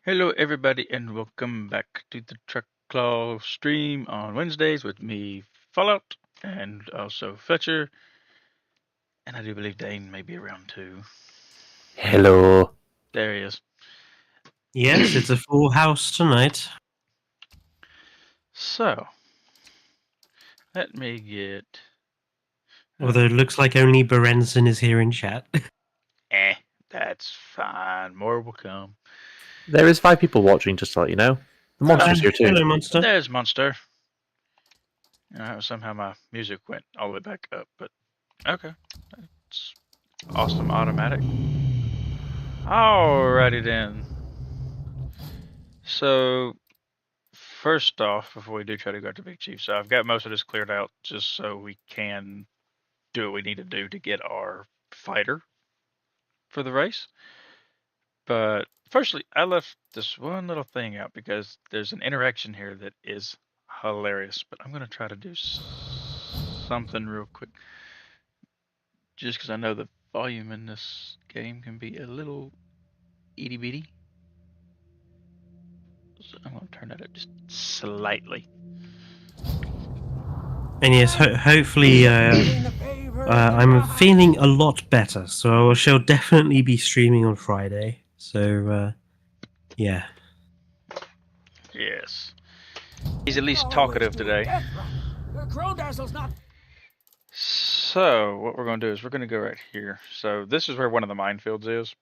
Hello, everybody, and welcome back to the Truck Claw stream on Wednesdays with me, Fallout, and also Fletcher. And I do believe Dane may be around too. Hello. There he is. Yes, it's a full house tonight. So, let me get. Although it looks like only Berenson is here in chat. That's fine. More will come. There is 5 people watching, just to let you know. The monster's here too. Hello, Monster. There's Monster. Somehow my music went all the way back up, but okay. It's awesome automatic. Alrighty then. So, first off, before we do try to go to Big Chief, so I've got most of this cleared out just so we can do what we need to do to get our fighter for the race. But firstly, I left this one little thing out because there's an interaction here that is hilarious. But I'm going to try to do something real quick. Just because I know the volume in this game can be a little itty bitty. So I'm going to turn that up just slightly. And yes, hopefully I'm feeling a lot better, so I shall definitely be streaming on Friday. So, yeah. Yes. He's at least talkative today. So, what we're going to do is we're going to go right here. So, this is where one of the minefields is.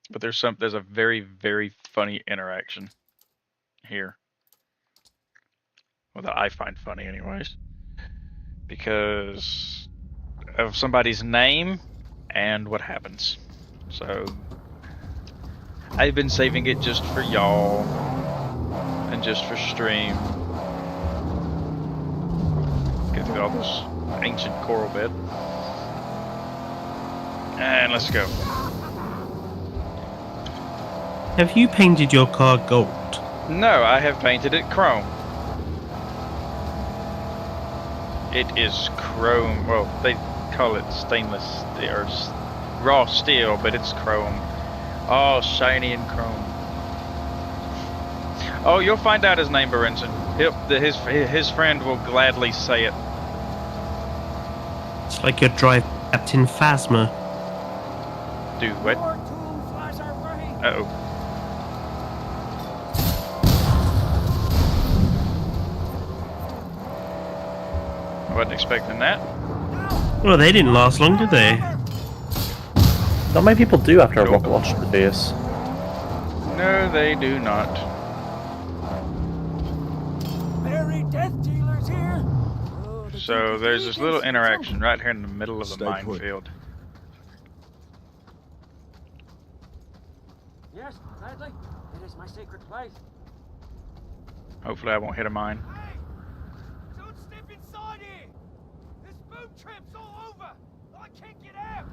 But there's a very, very funny interaction here. Well, that I find funny anyways. Because of somebody's name and what happens. So, I've been saving it just for y'all and just for stream. Get through all this ancient coral bed. And let's go. Have you painted your car gold? No, I have painted it chrome. It is chrome. Well, they call it stainless or raw steel, but it's chrome. Oh, shiny and chrome. Oh, you'll find out his name, Berenson. His friend will gladly say it. It's like your drive Captain Phasma. Do what? Uh-oh. I wasn't expecting that. Well, they didn't last long, did they? Not many people do after a rocket launch in the face. No, they do not. So there's this little interaction right here in the middle of the minefield. Yes, gladly. It is my sacred place. Hopefully I won't hit a mine. Hey! Don't step inside here! There's boom traps all over! I can't get out!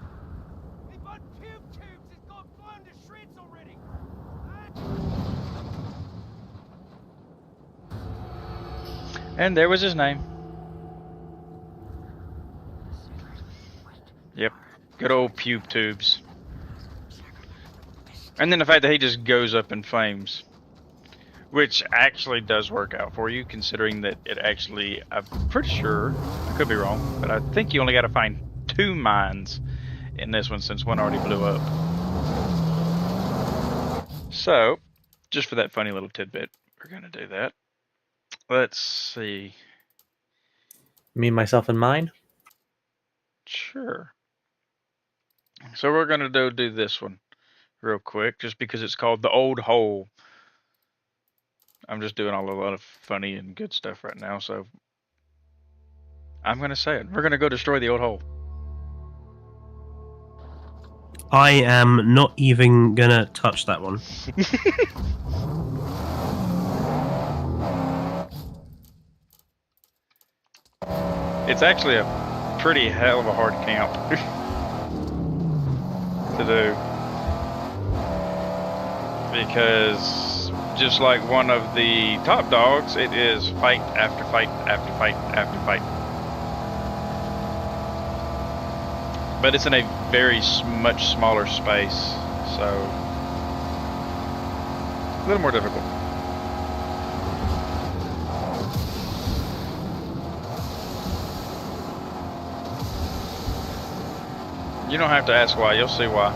My bud pube tubes has got blown to shreds already! And there was his name. Yep. Good old pube tubes. And then the fact that he just goes up in flames. Which actually does work out for you, considering that it actually, I'm pretty sure, I could be wrong, but I think you only got to find 2 mines in this one since one already blew up. So, just for that funny little tidbit, we're going to do that. Let's see. Me, myself, and mine? Sure. So we're going to do this one real quick, just because it's called the Old Hole. I'm just doing a lot of funny and good stuff right now, so I'm going to say it. We're going to go destroy the Old Hole. I am not even gonna touch that one. It's actually a pretty hell of a hard camp to do. Because just like one of the top dogs, it is fight after fight after fight after fight. But it's in a very much smaller space, so A little more difficult. You don't have to ask why, you'll see why.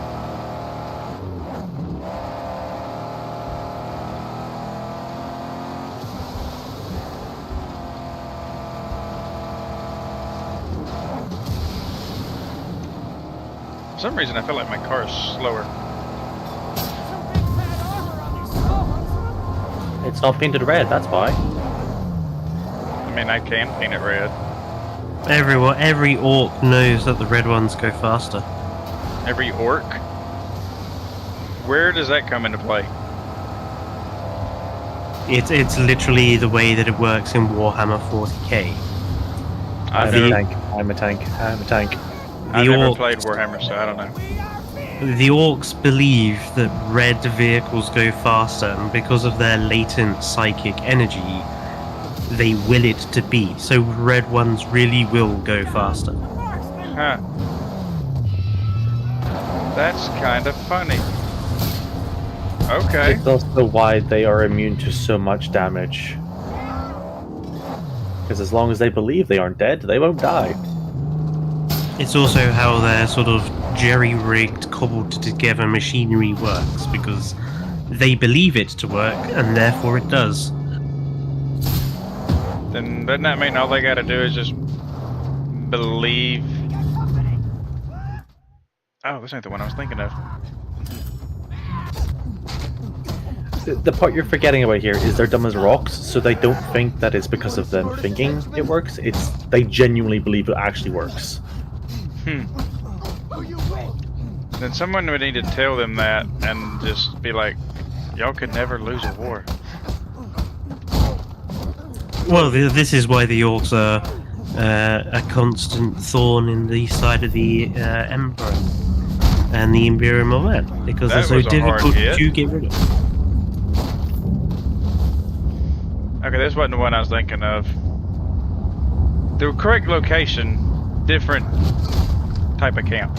For some reason I feel like my car is slower. Some big bad armor on these saws. It's not painted red, that's why. I mean, I can paint it red. Every orc knows that the red ones go faster. Every orc? Where does that come into play? It's literally the way that it works in Warhammer 40k. I've I'm a never, tank. I'm a tank. I'm a tank. I've The never orc- played Warhammer, so I don't know. The orcs believe that red vehicles go faster, and because of their latent psychic energy, they will it to be. So red ones really will go faster. Huh. That's kind of funny. Okay. It's also why they are immune to so much damage. Because as long as they believe they aren't dead, they won't die. It's also how their sort of jerry-rigged, cobbled together machinery works, because they believe it to work, and therefore it does. Then doesn't that mean all they gotta do is just believe? Oh, this ain't the one I was thinking of. The part you're forgetting about here is they're dumb as rocks, so they don't think that it's because of them thinking it works. It's they genuinely believe it actually works. Then someone would need to tell them that and just be like, y'all could never lose a war. Well, this is why the orcs are a constant thorn in the side of the Emperor and the Imperium of Man, because That they're was so a hard difficult hit. to get rid of. Okay, this wasn't the one I was thinking of. The correct location, different type of camp.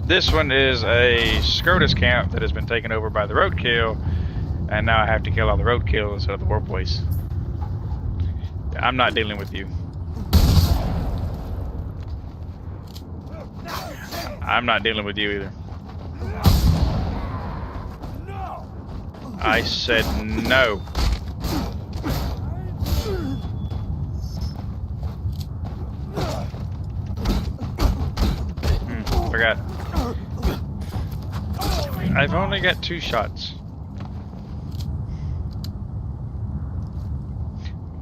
This one is a Scotus camp that has been taken over by the roadkill, and now I have to kill all the roadkill instead of the warboys. I'm not dealing with you. I'm not dealing with you either. I said no. Forgot. I've only got 2 shots.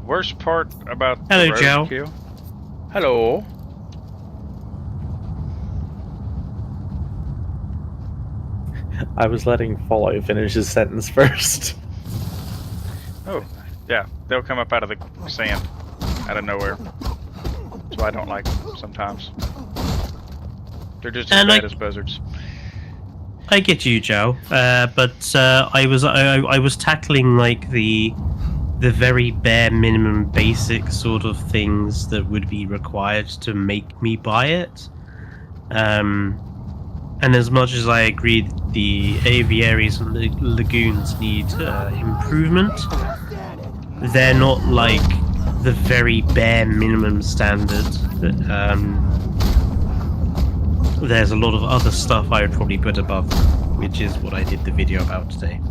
Worst part about Hello, the Joe. roadkill. Hello. I was letting Fallout finish his sentence first. Oh, yeah. They'll come up out of the sand, out of nowhere. That's why I don't like them sometimes. They're just as And bad I- as buzzards. I get you, Joe. But I was tackling like the very bare minimum basic sort of things that would be required to make me buy it. And as much as I agree that the aviaries and the lagoons need improvement, they're not like the very bare minimum standard. There's a lot of other stuff I would probably put above them, which is what I did the video about today.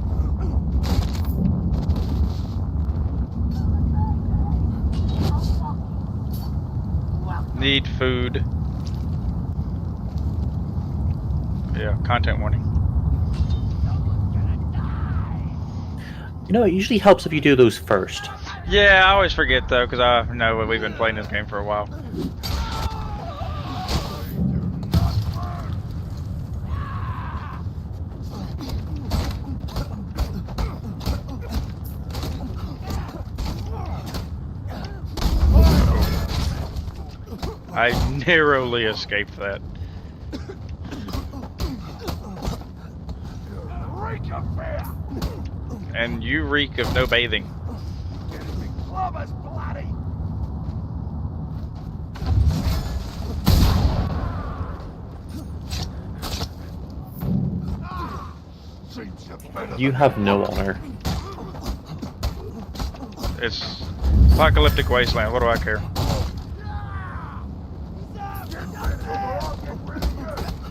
Need food. Yeah, content warning. You know, it usually helps if you do those first. Yeah, I always forget though, because I know we've been playing this game for a while. I narrowly escaped that. Reek of fear! And you reek of no bathing. Club us, bloody! Seems You have no honor. It's apocalyptic wasteland. What do I care?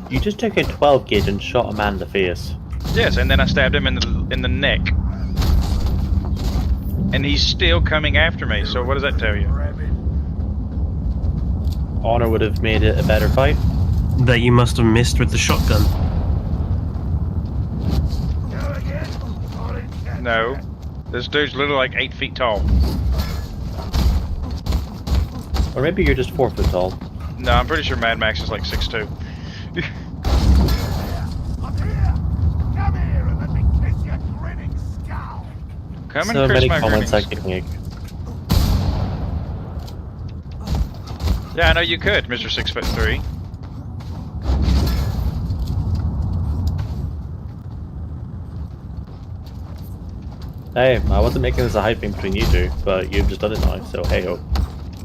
You just took a 12 gauge and shot a man in the face. Yes, and then I stabbed him in the neck. And he's still coming after me. So what does that tell you? Honor would have made it a better fight. That you must have missed with the shotgun. No. This dude's literally like 8 feet tall. Or maybe you're just 4 foot tall. No, I'm pretty sure Mad Max is like 6'2". Come here and let me kiss your grinning skull. Come So and many kiss my comments I greetings. can make. Yeah, I know you could, Mr. 6'3". Hey, I wasn't making this a hype thing between you two, but you've just done it now, so hey ho.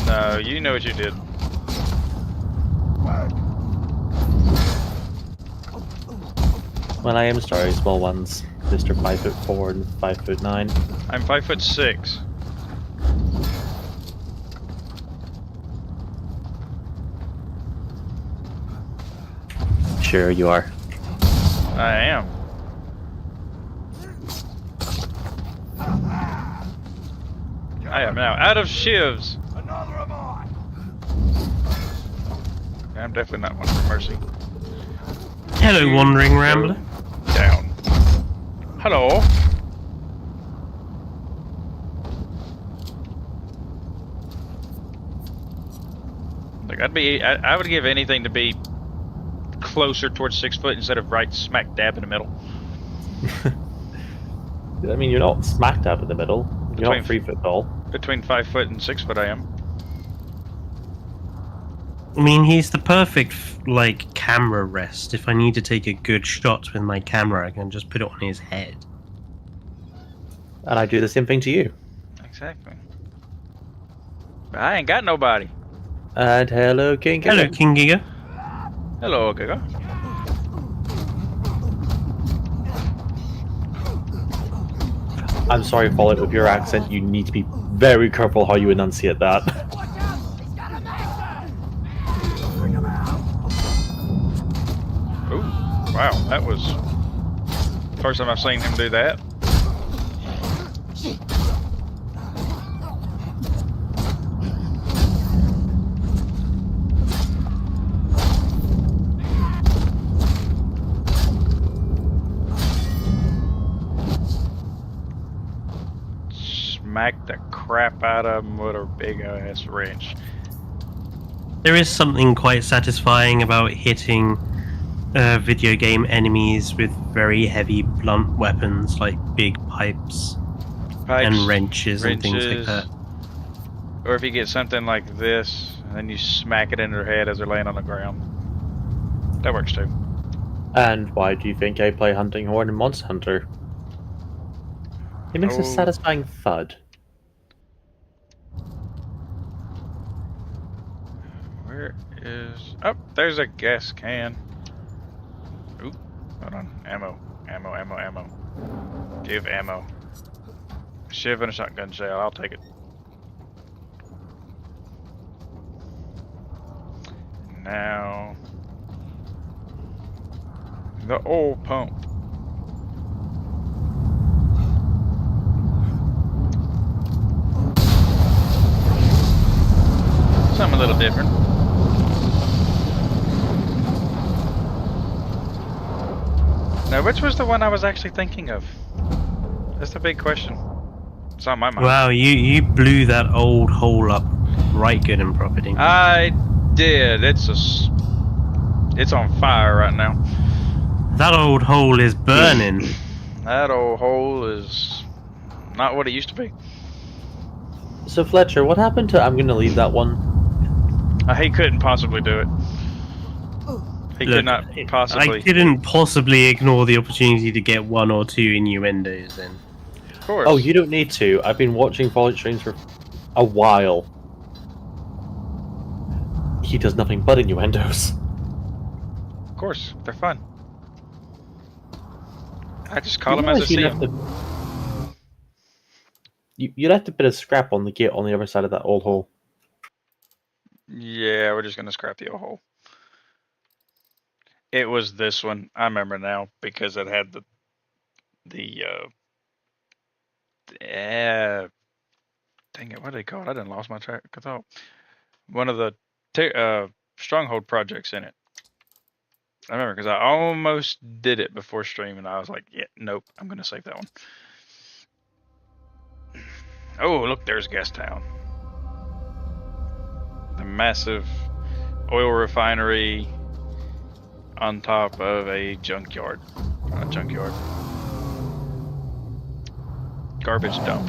No, you know what you did. Well, I am sorry, small ones. Mr. 5'4" and 5'9". I'm 5'6". Sure you are. I am. I am now out of shivs. Another of mine. I'm definitely not one for mercy. Hello, Wandering Rambler. Down. Hello. Like I would give anything to be closer towards 6 foot instead of right smack dab in the middle. I mean, you're not smack dab in the middle. You're Between- not 3 foot tall. Between 5 foot and 6 foot, I am. I mean, he's the perfect, like, camera rest. If I need to take a good shot with my camera, I can just put it on his head. And I do the same thing to you. Exactly. But I ain't got nobody. And hello, King. Hello, King Giga. Hello, Giga. I'm sorry, Fallout, with your accent, you need to be very careful how you enunciate that. Watch out! He's got a mason! Bring him out! Ooh, wow, that was first time I've seen him do that. Smack the crap out of him with a big ass wrench. There is something quite satisfying about hitting video game enemies with very heavy blunt weapons like big pipes Pipes, and wrenches and things like that. Or if you get something like this, and then you smack it in their head as they're laying on the ground. That works too. And why do you think I play Hunting Horn and Monster Hunter? It makes a Oh. satisfying thud. Where is... Oh, there's a gas can. Oop, hold on. Ammo. Ammo, ammo, ammo. Give ammo. Shiv and a shotgun shell. I'll take it. Now... the oil pump. Something a little different. Now, which was the one I was actually thinking of? That's the big question. It's on my mind. Wow, you blew that old hole up right good and proper, didn't you? I did. It's on fire right now. That old hole is burning. That old hole is not what it used to be. So Fletcher, what happened to I'm gonna leave that one? He couldn't possibly do it. He Look, could not possibly. I didn't possibly ignore the opportunity to get one or two innuendos in. Of course. Oh, you don't need to. I've been watching Fallout streams for a while. He does nothing but innuendos. Of course, they're fun. I just call You them as I realize you see left them. you left a bit of scrap on the gate on the other side of that old hole. Yeah, we're just gonna scrap the old hole. It was this one. I remember now because it had the dang it, what do they call it? I done lost my track of thought. One of the stronghold projects in it. I remember because I almost did it before stream, and I was like, yeah, nope, I'm gonna save that one. Oh, look, there's Gastown. The massive oil refinery on top of a junkyard. Not a junkyard. Garbage dump.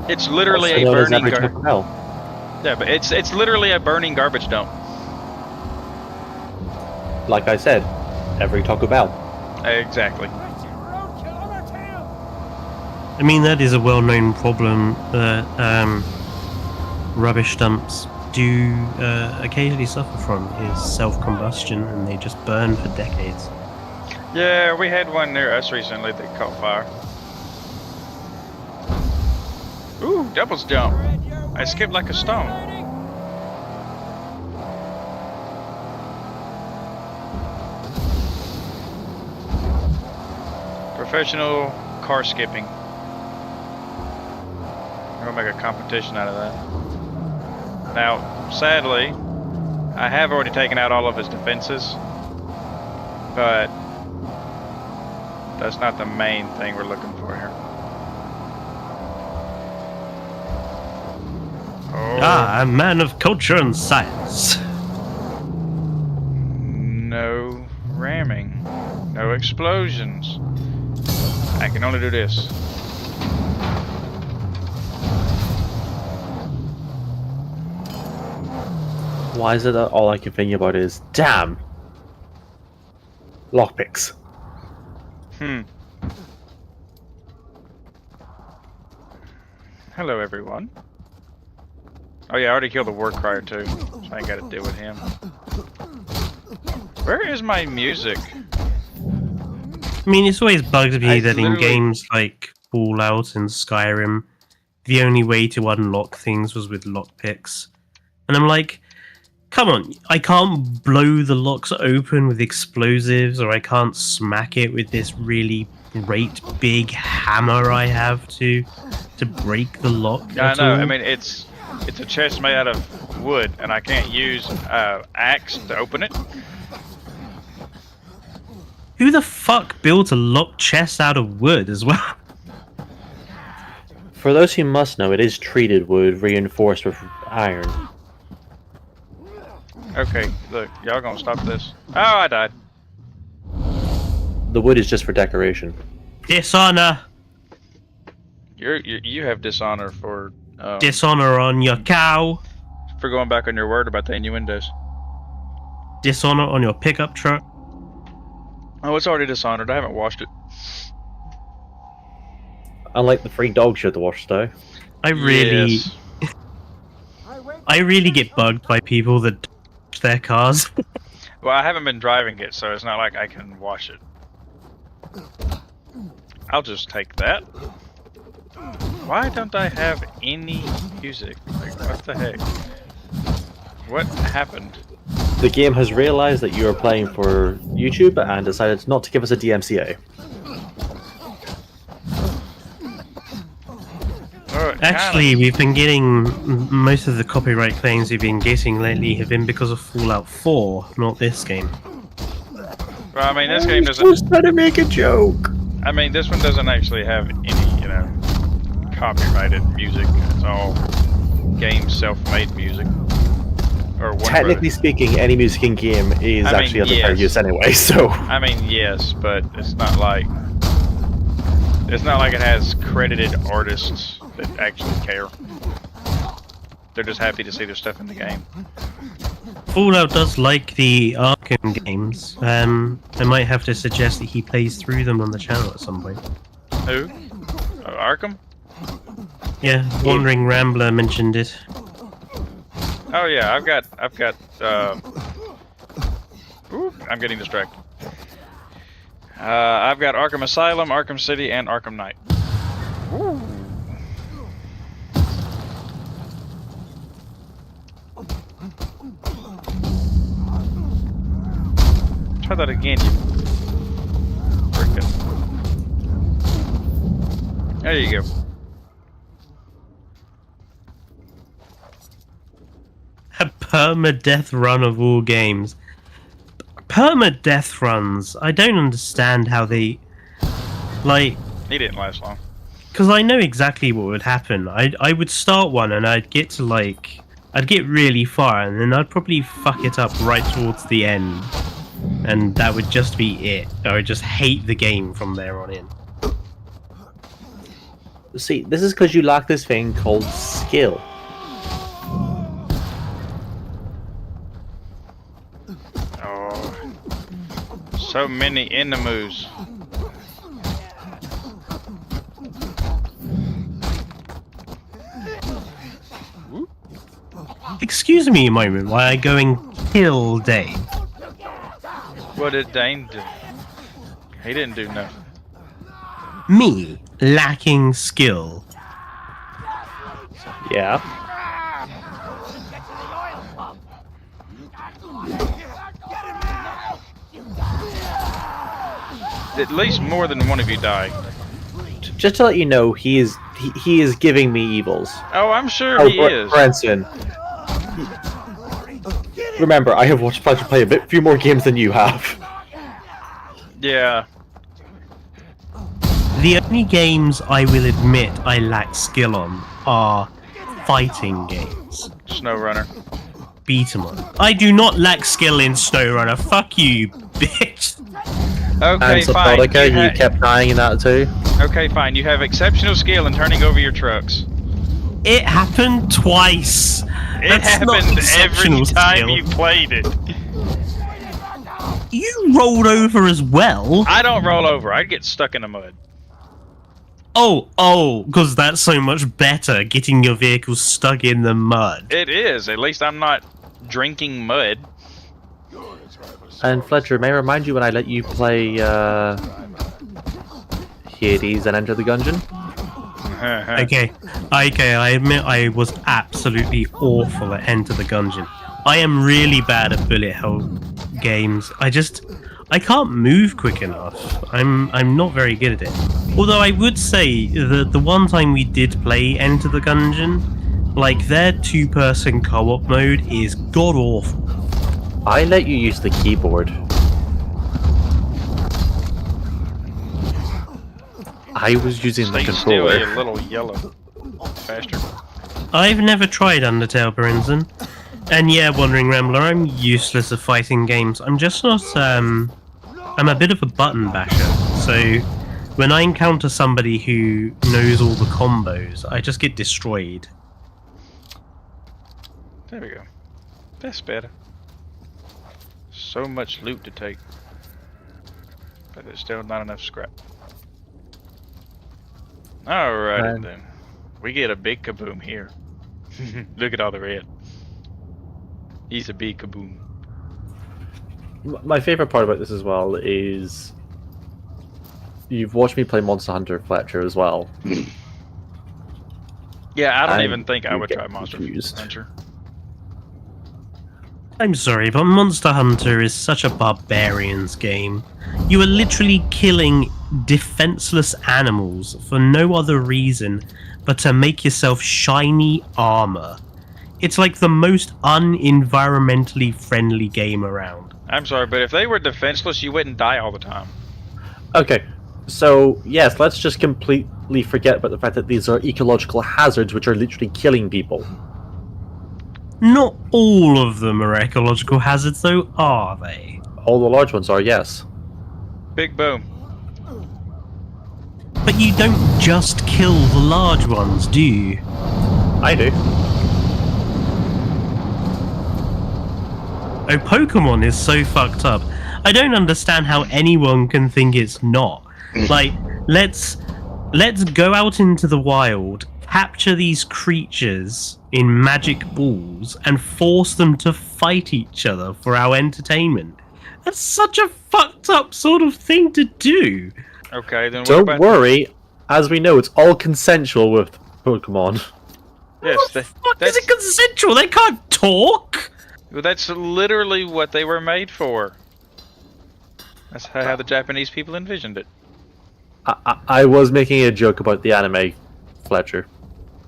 It's literally Also a known as burning every Taco Bell. Yeah, but it's literally a burning garbage dump. Like I said, every Taco Bell. Exactly. I mean, that is a well-known problem that rubbish dumps do occasionally suffer from, is self-combustion, and they just burn for decades. Yeah, we had one near us recently that caught fire. Ooh, doubles jump. I skipped like a stone. Professional car skipping. I'm gonna make a competition out of that. Now, sadly, I have already taken out all of his defenses, but that's not the main thing we're looking for here. Oh, Ah, a man of culture and science. no ramming, no explosions. I can only do this. Why is it that all I can think about is, damn, lockpicks? Hello, everyone. Oh yeah, I already killed the war crier too, so I ain't got to deal with him. Where is my music? I mean, it's always bugged me I that in literally- games like Fallout and Skyrim, the only way to unlock things was with lockpicks. And I'm like, come on, I can't blow the locks open with explosives, or I can't smack it with this really great big hammer I have to break the lock. Yeah, I at know. all. I mean, it's a chest made out of wood, and I can't use axe to open it. Who the fuck built a locked chest out of wood as well? For those who must know, it is treated wood reinforced with iron. Okay, look, y'all gonna stop this? Oh, I died. The wood is just for decoration. Dishonor! You have dishonor for Dishonor on your cow! going back on your word about the innuendos. Dishonor on your pickup truck. Oh, it's already dishonored. I haven't washed it. Unlike the free dog shit to wash, though. I really, Yes. I really get bugged by people that touch their cars. Well, I haven't been driving it, so it's not like I can wash it. I'll just take that. Why don't I have any music? Like, what the heck? What happened? The game has realized that you are playing for YouTube and decided not to give us a DMCA. Oh, Actually, we've been getting most of the copyright claims we've been getting lately have been because of Fallout 4, not this game. well, I mean, this game doesn't. Just trying to make a joke. I mean, this one doesn't actually have any, copyrighted music. It's all game self-made music. Or one Technically speaking, any music in game is I mean, actually under fair yes. use anyway. So I mean, yes, but it's not like it has credited artists that actually care. They're just happy to see their stuff in the game. Fallout does like the Arkham games. I might have to suggest that he plays through them on the channel at some point. Who? Arkham? Yeah, Wandering Rambler mentioned it. Oh yeah, I've got. Oop, I'm getting distracted. I've got Arkham Asylum, Arkham City, and Arkham Knight. Ooh. Try that again, you frickin'. There you go. A permadeath run of all games. Permadeath runs. I don't understand how they, like. He didn't last long. Because I know exactly what would happen. I would start one and I'd get to I'd get really far and then I'd probably fuck it up right towards the end. And that would just be it. I would just hate the game from there on in. See, this is because you lack this thing called skill. Oh, so many enemies. Excuse me a moment while I go and kill Dane. What did Dane do? He didn't do nothing. Me, lacking skill. Yeah. At least more than one of you died. Just to let you know, he is giving me evils. Oh, I'm sure he is. Branson. Remember, I have watched Fletcher play a few more games than you have. Yeah. The only games I will admit I lack skill on are fighting games. SnowRunner. Beat 'em up. I do not lack skill in SnowRunner. Fuck you, bitch. Okay, And fine. Subnautica, you kept dying in that too. Okay, fine. You have exceptional skill in turning over your trucks. It happened twice. It That's not happened every exceptional time skill. you played it. You rolled over as well. I don't roll over. I get stuck in the mud. Oh, because that's so much better, getting your vehicle stuck in the mud. It is. At least I'm not drinking mud. And Fletcher, may I remind you when I let you play Hades and Enter the Gungeon? Okay, I admit I was absolutely awful at Enter the Gungeon. I am really bad at bullet hell games. I can't move quick enough. I'm not very good at it. Although I would say that the one time we did play Enter the Gungeon, like their two-person co-op mode is god awful. I let you use the keyboard. I was using the Stay controller. still, you little yellow bastard. I've never tried Undertale, Brinson. And yeah, Wandering Rambler, I'm useless at fighting games. I'm just not, I'm a bit of a button basher. So when I encounter somebody who knows all the combos, I just get destroyed. There we go. That's better. So much loot to take. But there's still not enough scrap. Alrighty then. We get a big kaboom here. Look at all the red. He's a big kaboom. My favorite part about this as well is you've watched me play Monster Hunter Fletcher as well. Yeah, I don't And even think I you would get try Monster confused. Hunter. I'm sorry, but Monster Hunter is such a barbarian's game. You are literally killing defenseless animals for no other reason but to make yourself shiny armor. It's like the most un-environmentally friendly game around. I'm sorry, but if they were defenseless, you wouldn't die all the time. Okay, so yes, let's just completely forget about the fact that these are ecological hazards which are literally killing people. Not all of them are ecological hazards, though, are they? All the large ones are, yes. Big boom. But you don't just kill the large ones, do you? I do. Oh, Pokemon is so fucked up. I don't understand how anyone can think it's not. Like, let's go out into the wild, capture these creatures in magic balls, and force them to fight each other for our entertainment. That's such a fucked up sort of thing to do. Okay, then what Don't about... worry. As we know, it's all consensual with Pokemon. Yes, What the fuck is it consensual? They can't talk. well, that's literally what they were made for. That's how the Japanese people envisioned it. I was making a joke about the anime, Fletcher.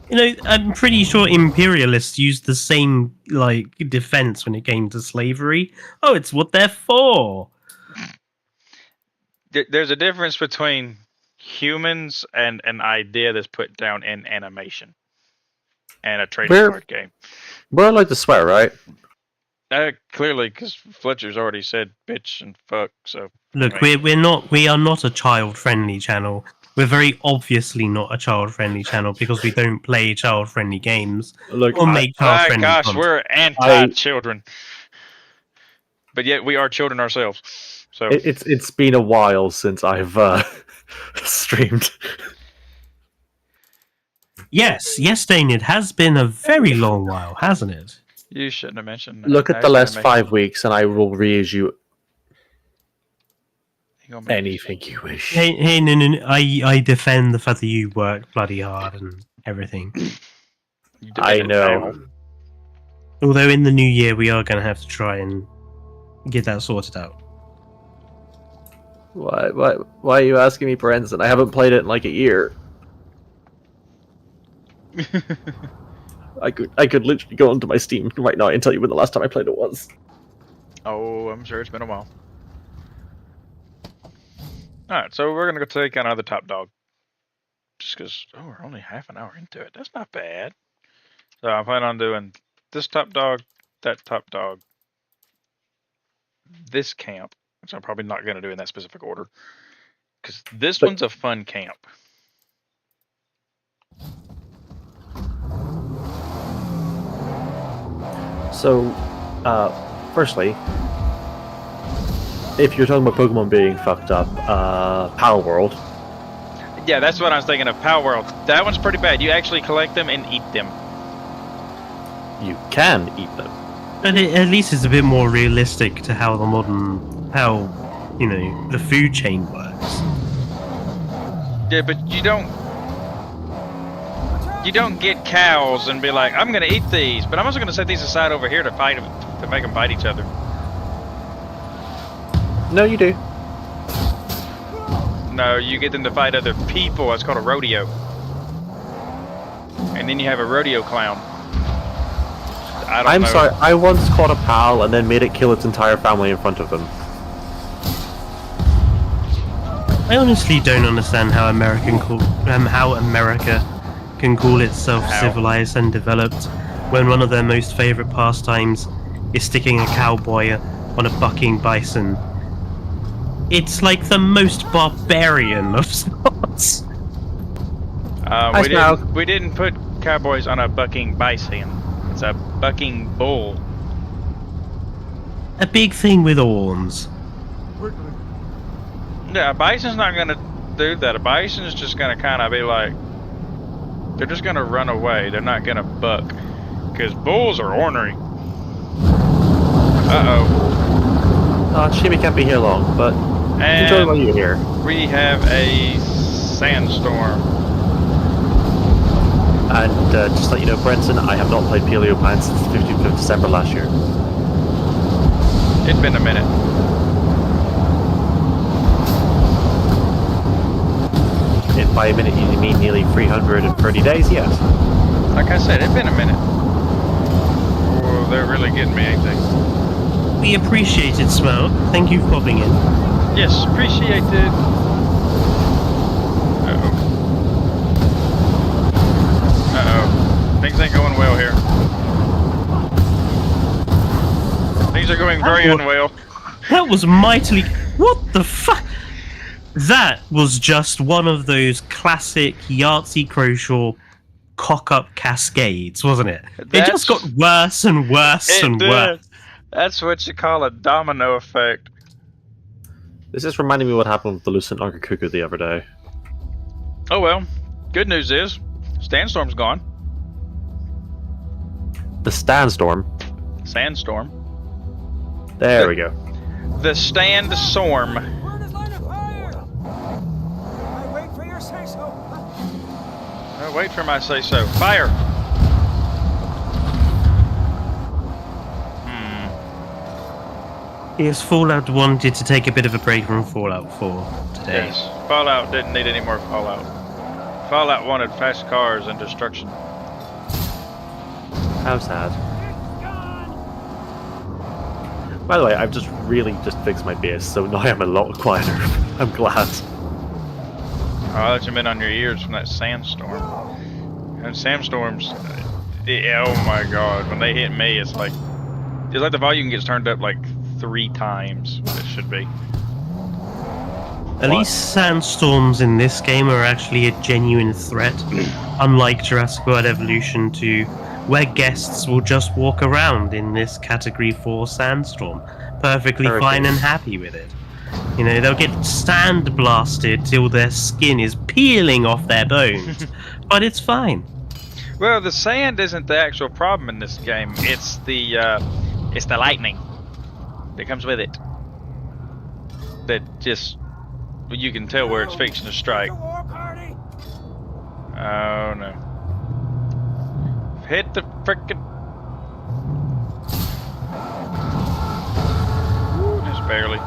You know, I'm pretty sure imperialists used the same like defense when it came to slavery. Oh, it's what they're for. There's a difference between humans and an idea that's put down in animation and a trading card game. We're allowed to swear, right? Clearly, because Fletcher's already said bitch and fuck. So Look, I mean, we are not a child-friendly channel. We're very obviously not a child-friendly channel because we don't play child-friendly games Look, or make child-friendly gosh, content. we're anti-children, but yet we are children ourselves. So it's been a while since I've streamed. Yes, Dane, it has been a very long while, hasn't it? you shouldn't have mentioned. Look at the actual last animation. 5 weeks, and I will raise you You gonna make- anything you wish. Hey, no, I defend the fact that you work bloody hard and everything. you I defended know. Bible. Although in the new year we are going to have to try and get that sorted out. Why are you asking me, Brenton? I haven't played it in like a year. I could literally go onto my Steam right now and tell you when the last time I played it was. Oh, I'm sure it's been a while. Alright, so we're gonna go take on another top dog. Just because, oh, we're only half an hour into it. That's not bad. So I plan on doing this top dog, that top dog, this camp, which I'm probably not gonna do in that specific order. Because this But- one's a fun camp. So, firstly, if you're talking about Pokemon being fucked up, Pal World. Yeah, that's what I was thinking of. Power World. That one's pretty bad. You actually collect them and eat them. You can eat them. But at least it's a bit more realistic to how the food chain works. Yeah, but you don't get cows and be like, I'm gonna eat these, but I'm also gonna set these aside over here to fight them, to make them fight each other. No, you do. No, you get them to fight other people. It's called a rodeo. And then you have a rodeo clown. I don't know. Sorry, I once caught a pal and then made it kill its entire family in front of them. I honestly don't understand how America can call itself How? civilized and developed when one of their most favorite pastimes is sticking a cowboy on a bucking bison. It's like the most barbarian of sorts. We didn't put cowboys on a bucking bison. It's a bucking bull. A big thing with horns. Yeah, a bison's not gonna do that. A bison's just gonna kind of be like, they're just gonna run away. They're not gonna buck, because bulls are ornery. Shimmy can't be here long, but enjoy And while you're here. we have a sandstorm. And just to let you know, Brenton, I have not played Paleo Plant since the 15th of December last year. It's been a minute. If by a minute you mean nearly 330 days, yes. Like I said, it's been a minute. Oh, they're really getting me, ain't they? We appreciate it, Smoke. Thank you for popping in. Yes, appreciate it. Uh-oh. Things ain't going well here. Things are going very unwell. That was mightily... What the fuck? That was just one of those classic Yahtzee Croshaw cock-up cascades, wasn't it? It just got worse and worse and worse. That's what you call a domino effect. This just reminded me of what happened with the Lucent Anchor Cuckoo the other day. Oh well. Good news is, Sandstorm's gone. The Sandstorm. Sandstorm. There we go. The stand storm. We're in his line of fire! I wait for your say-so. Wait for my say-so. Fire! Yes, Fallout wanted to take a bit of a break from Fallout 4 today. Yes. Fallout didn't need any more Fallout. Fallout wanted fast cars and destruction. How sad. By the way, I've just really just fixed my bass, so now I'm a lot quieter. I'm glad. Oh, I let you in on your ears from that sandstorm. And sandstorms, oh my god, when they hit me, it's like the volume gets turned up like 3 times what it should be. At least sandstorms in this game are actually a genuine threat, unlike Jurassic World Evolution 2, where guests will just walk around in this Category 4 sandstorm, perfectly fine and happy with it. You know, they'll get sand blasted till their skin is peeling off their bones, but it's fine. Well, the sand isn't the actual problem in this game. It's the lightning that comes with it. That just, you can tell where it's fixing to strike. Oh no! Hit the frickin'. Just barely.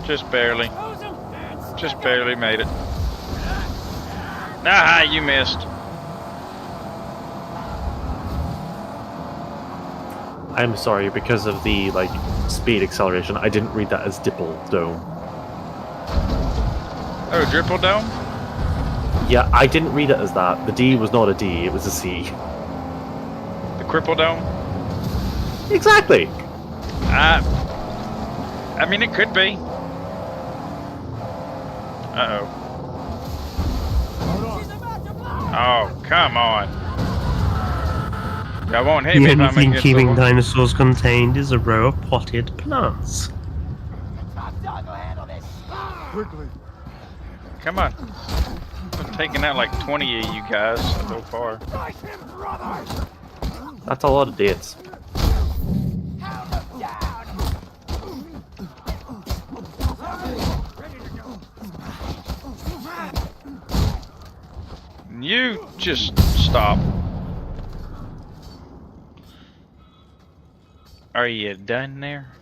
Just barely. Just barely made it. Ah, you missed. I'm sorry, because of the speed acceleration, I didn't read that as Dipple Dome. Oh, Dripple Dome? Yeah, I didn't read it as that. The D was not a D, it was a C. The Cripple Dome? Exactly! I mean, it could be. Uh-oh. Oh, come on. I won't hit The me if only I'm thing against keeping the wall. dinosaurs contained is a row of potted plants. Come on. I'm taking out like 20 of you guys so far. That's a lot of dates. You just stop. Are you done there?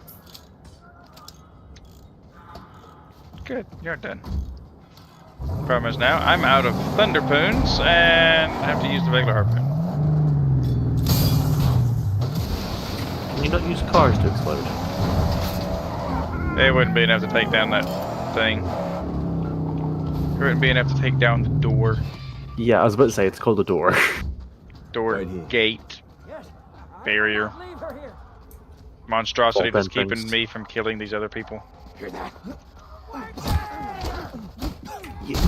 Good, you're done. Problem is now I'm out of thunderpoons and have to use the regular harpoon. Can you not use cars to explode? It wouldn't be enough to take down that thing. It wouldn't be enough to take down the door. Yeah, I was about to say, it's called a door. Door, Right gate, barrier, monstrosity Ball that's bent keeping things. me from killing these other people.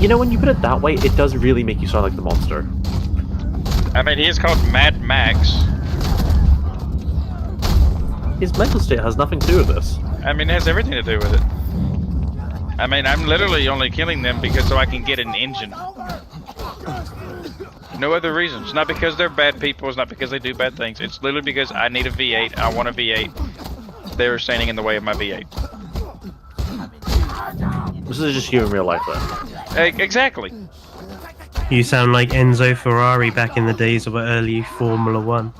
You know, when you put it that way, it does really make you sound like the monster. I mean, he is called Mad Max. His mental state has nothing to do with this. I mean, it has everything to do with it. I mean, I'm literally only killing them because so I can get an engine. No other reason. It's not because they're bad people. It's not because they do bad things. It's literally because I need a V8. I want a V8. They're standing in the way of my V8. This is just you in real life, then. Exactly. You sound like Enzo Ferrari back in the days of early Formula 1.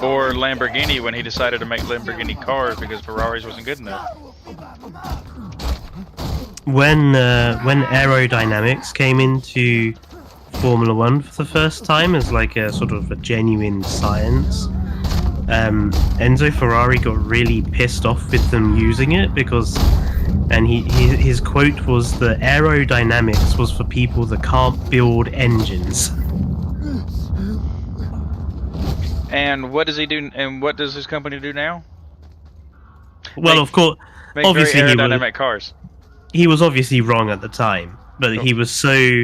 Or Lamborghini when he decided to make Lamborghini cars because Ferraris wasn't good enough. When aerodynamics came into Formula 1 for the first time as like a sort of a genuine science, Enzo Ferrari got really pissed off with them using it because, and his quote was, "The aerodynamics was for people that can't build engines." And what does he do? And what does his company do now? Well, of course, Make obviously very he was, aerodynamic cars. he was obviously wrong at the time, but he was so,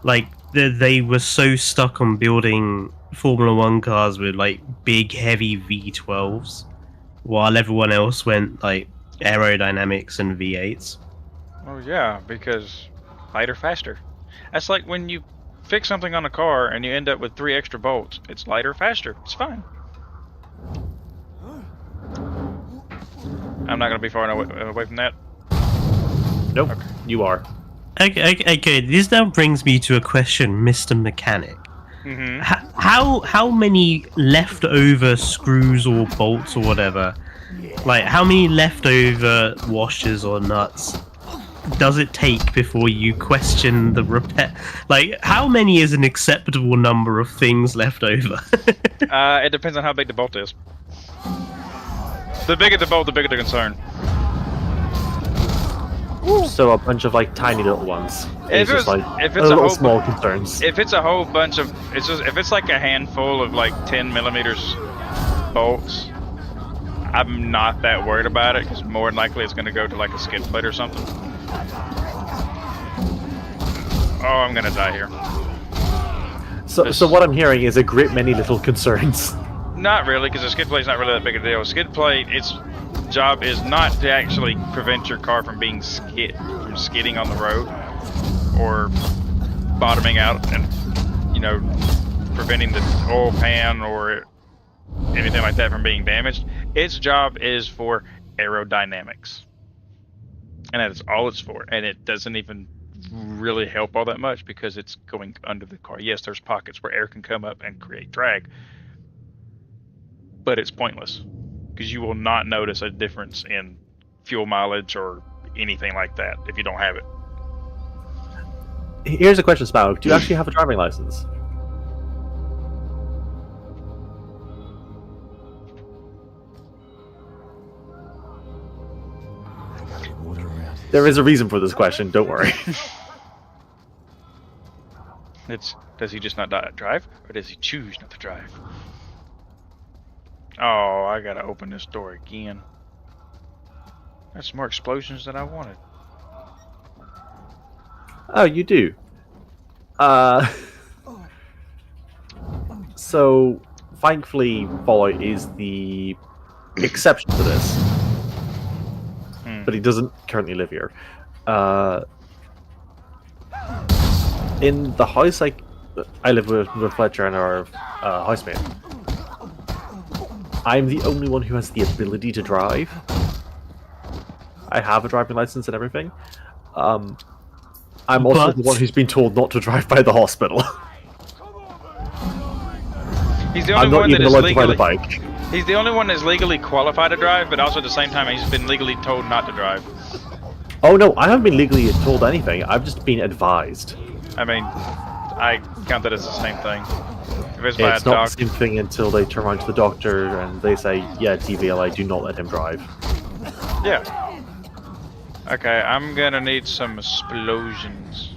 like, they were so stuck on building Formula 1 cars with, like, big, heavy V12s, while everyone else went, like, aerodynamics and V8s. Oh yeah, because lighter, faster. That's like when you fix something on a car and you end up with 3 extra bolts. It's lighter, faster. It's fine. I'm not going to be far away from that. Nope, Okay. you are. Okay, this now brings me to a question, Mr. Mechanic. Mm-hmm. How many leftover screws or bolts or whatever, like how many leftover washers or nuts does it take before you question the repair? Like, how many is an acceptable number of things left over? It depends on how big the bolt is. The bigger the bolt, the bigger the concern. So a bunch of like tiny little ones. If It's just like it's a little whole small concerns. If it's a whole bunch of, if it's like a handful of like 10 millimeters bolts, I'm not that worried about it because more than likely it's going to go to like a skid plate or something. Oh, I'm going to die here. So what I'm hearing is a great many little concerns. Not really, because the skid plate's not really that big a deal. Skid plate, its job is not to actually prevent your car from being skidding on the road or bottoming out and, you know, preventing the oil pan or anything like that from being damaged. Its job is for aerodynamics, and that's all it's for. And it doesn't even really help all that much because it's going under the car. Yes, there's pockets where air can come up and create drag, but it's pointless because you will not notice a difference in fuel mileage or anything like that if you don't have it. Here's a question, Spaug. Do you actually have a driving license? There is a reason for this question, don't worry. Does he just not drive, or does he choose not to drive? Oh, I gotta open this door again. That's more explosions than I wanted. Oh, you do. So, thankfully, Fallout is the exception to this. But he doesn't currently live here. In the house I live with Fletcher and our housemate, I'm the only one who has the ability to drive. I have a driving license and everything. I'm also the one who's been told not to drive by the hospital. He's the I'm only not one that even is allowed to ride a legally. bike. He's the only one that's legally qualified to drive, but also at the same time he's been legally told not to drive. Oh no, I haven't been legally told anything. I've just been advised. I mean, I count that as the same thing. If it's by It's a not dog. the same thing until they turn around to the doctor and they say, yeah, TVLI, do not let him drive. Yeah. Okay, I'm gonna need some explosions.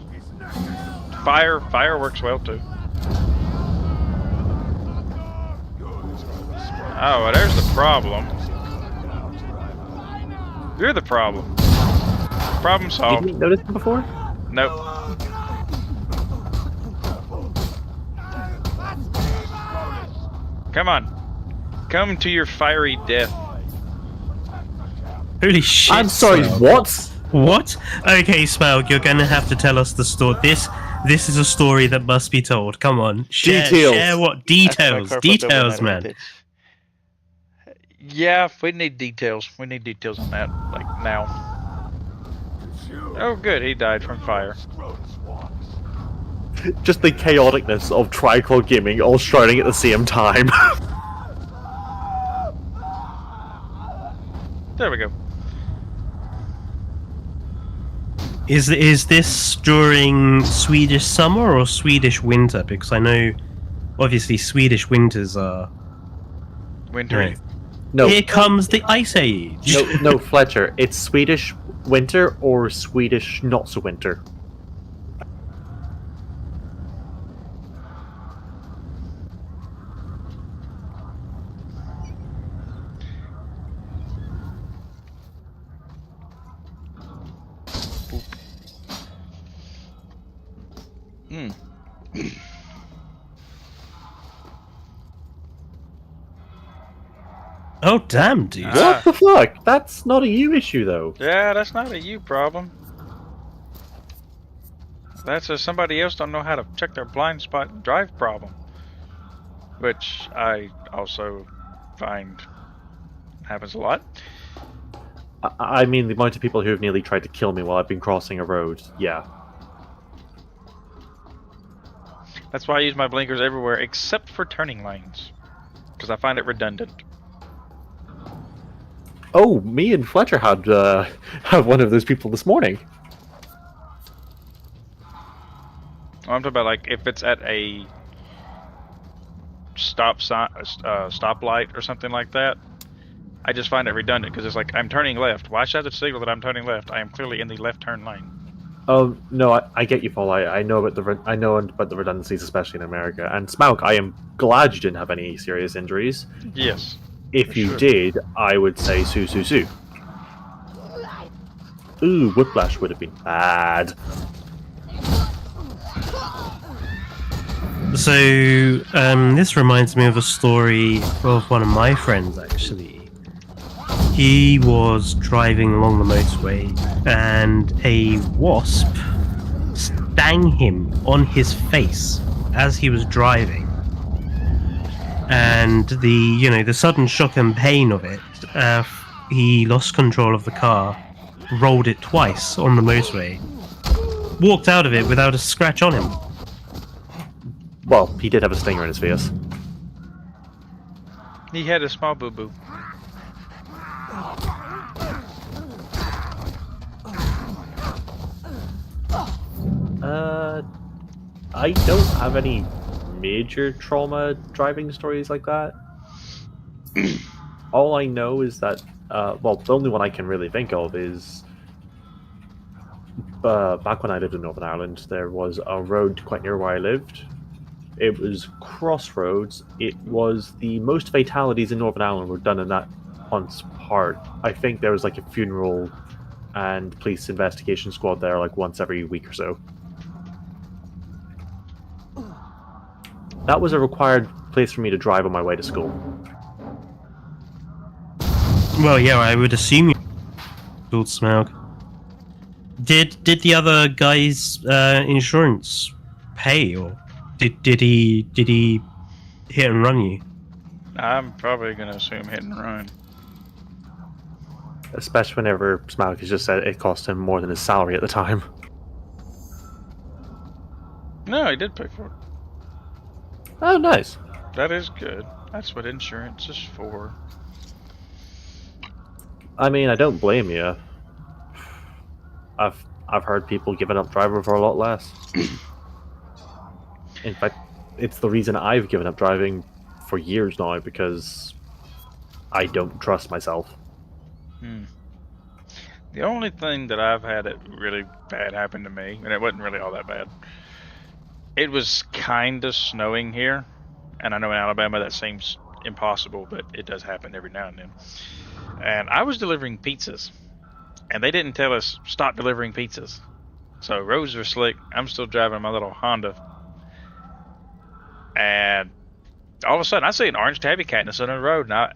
Fire works well too. Oh, well, there's the problem. You're the problem. Problem You solved. didn't notice him before? Nope. Come on. Come to your fiery death. Holy shit! I'm sorry, Smaug. what? What? Okay, Smaug, you're gonna have to tell us the story. This is a story that must be told. Come on, Details. Share what details, man. Yeah, we need details. We need details on that, like now. Oh, good, he died from fire. Just the chaoticness of Tricol Gaming all shouting at the same time. There we go. Is this during Swedish summer or Swedish winter? Because I know, obviously, Swedish winters are. Wintry. No, Here comes the ice age. no, Fletcher. It's Swedish winter or Swedish not so winter. Oh damn, dude! Ah. What the fuck? That's not a you issue, though. Yeah, that's not a you problem. That's a somebody else don't know how to check their blind spot and drive problem. Which I also find happens a lot. I mean, the amount of people who have nearly tried to kill me while I've been crossing a road, yeah. That's why I use my blinkers everywhere except for turning lanes, because I find it redundant. Oh, me and Fletcher had had one of those people this morning. I'm talking about like if it's at a stop sign, stoplight or something like that. I just find it redundant because it's like I'm turning left. Why should I have to signal that I'm turning left? I am clearly in the left turn lane. Oh no, I get you, Paul. I know about the redundancies, especially in America. And Smaug, I am glad you didn't have any serious injuries. Yes. If you did, I would say sue, sue, sue. Ooh, whiplash would have been bad. So, this reminds me of a story of one of my friends, actually. He was driving along the motorway, and a wasp stung him on his face as he was driving. And the sudden shock and pain of it, he lost control of the car, rolled it twice on the motorway, walked out of it without a scratch on him. Well, he did have a stinger in his face. He had a small boo-boo. I don't have any major trauma driving stories like that. All I know is that, well, the only one I can really think of is back when I lived in Northern Ireland, there was a road quite near where I lived. It was crossroads. It was the most fatalities in Northern Ireland were done in that once part. I think there was like a funeral and police investigation squad there like once every week or so. That was a required place for me to drive on my way to school. Well, yeah, I would assume you called Smaug. Did the other guy's insurance pay, or did he hit and run you? I'm probably gonna assume hit and run. Especially whenever Smaug has just said it cost him more than his salary at the time. No, he did pay for it. Oh, nice. That is good. That's what insurance is for. I mean, I don't blame you. I've heard people giving up driving for a lot less. In fact, it's the reason I've given up driving for years now, because I don't trust myself. The only thing that I've had that really bad happen to me, and it wasn't really all that bad, it was kind of snowing here, and I know in Alabama that seems impossible, but it does happen every now and then. And I was delivering pizzas, and they didn't tell us stop delivering pizzas. So roads are slick. I'm still driving my little Honda, and all of a sudden I see an orange tabby cat in the center of the road, and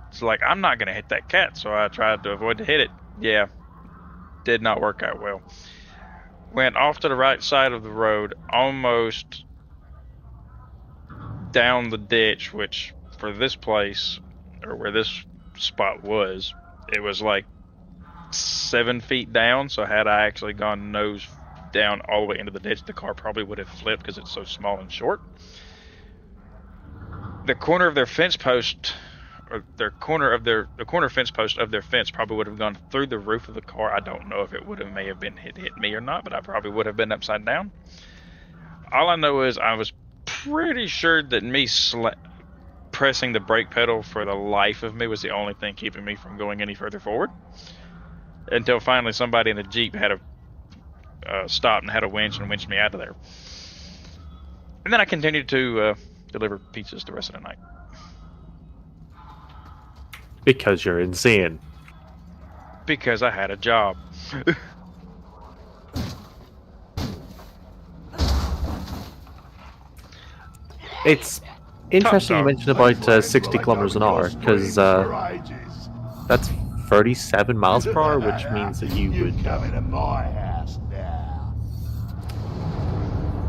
it's like, I'm not gonna hit that cat, so I tried to avoid to hit it. Yeah, did not work out well. Went off to the right side of the road, almost down the ditch, which for this place, or where this spot was, it was like 7 feet down, so had I actually gone nose down all the way into the ditch, the car probably would have flipped because it's so small and short. The corner of their fence post, or the corner fence post of their fence probably would have gone through the roof of the car. I don't know if it may have been hit me or not, but I probably would have been upside down. All I know is I was pretty sure that me pressing the brake pedal for the life of me was the only thing keeping me from going any further forward. Until finally somebody in a Jeep had a stopped and had a winch and winched me out of there. And then I continued to deliver pizzas the rest of the night. Because you're insane. Because I had a job. It's interesting you mentioned about 60 kilometers an hour, because that's 37 miles per hour, which means that you would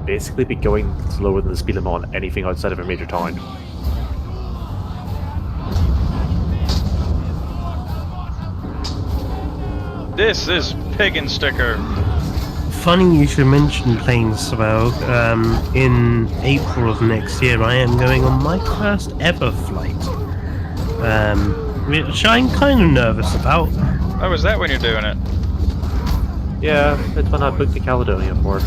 basically be going slower than the speed limit on anything outside of a major town. This is Pig and Sticker. Funny you should mention planes, Swell. In April of next year, I am going on my first ever flight. Which I'm kind of nervous about. Oh, is that when you're doing it? Yeah, it's when I booked the Caledonia for.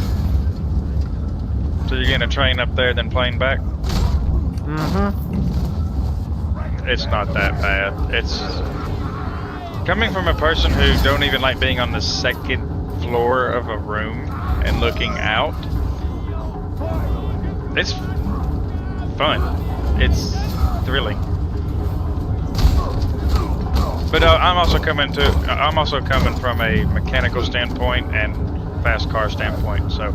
So you're getting a train up there, then plane back? Mm-hmm. It's not that bad. It's coming from a person who don't even like being on the second floor of a room and looking out. It's fun. It's thrilling. But I'm also coming from a mechanical standpoint and fast car standpoint. So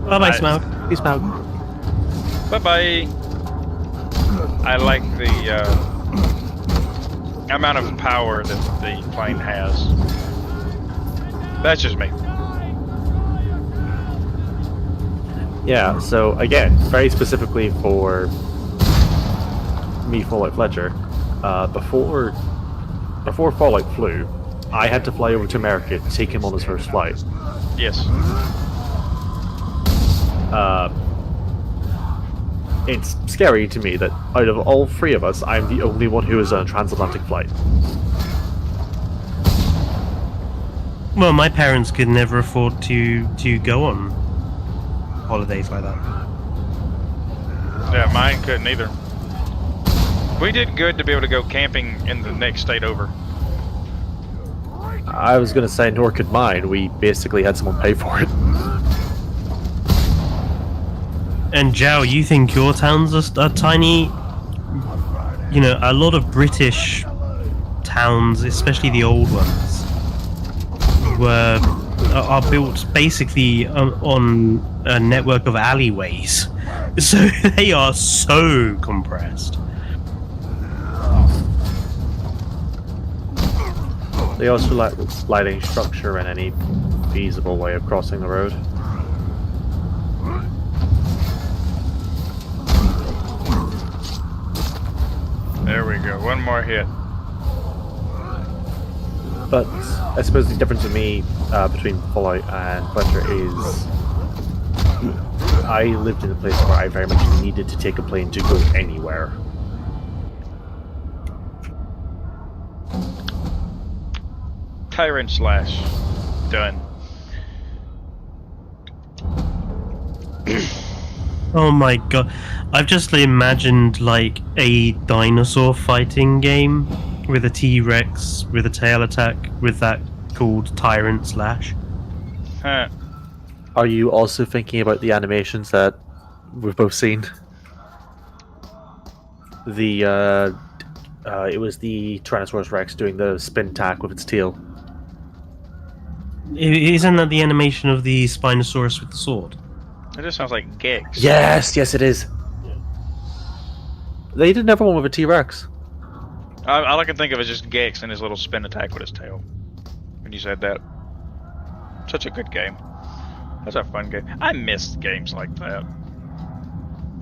Bye bye, Smoke. Peace out. bye bye. I like the amount of power that the plane has. That's just me. Yeah, so again, very specifically for me, Fallout Fletcher, before Fallout flew, I had to fly over to America to take him on his first flight. Yes. It's scary to me that out of all three of us, I'm the only one who is on a transatlantic flight. Well, my parents could never afford to go on holidays like that. Yeah, mine couldn't either. We did good to be able to go camping in the next state over. I was going to say, nor could mine. We basically had someone pay for it. And Joe, you think your towns are tiny? You know, a lot of British towns, especially the old ones, are built basically on a network of alleyways, so they are so compressed. They also lack lighting structure and any feasible way of crossing the road. There we go. One more hit. But I suppose the difference with me between Fallout and Fletcher is I lived in a place where I very much needed to take a plane to go anywhere. Tyrant slash. Done. Oh my god. I've just imagined like a dinosaur fighting game with a T-Rex with a tail attack with that called Tyrant Slash. Huh. Are you also thinking about the animations that we've both seen? The it was the Tyrannosaurus Rex doing the spin tack with its tail. Isn't that the animation of the Spinosaurus with the sword? It just sounds like Gex. Yes, it is. They did another one with a T-Rex. All I can think of is just Gex and his little spin attack with his tail. When you said that. Such a good game. That's a fun game. I miss games like that.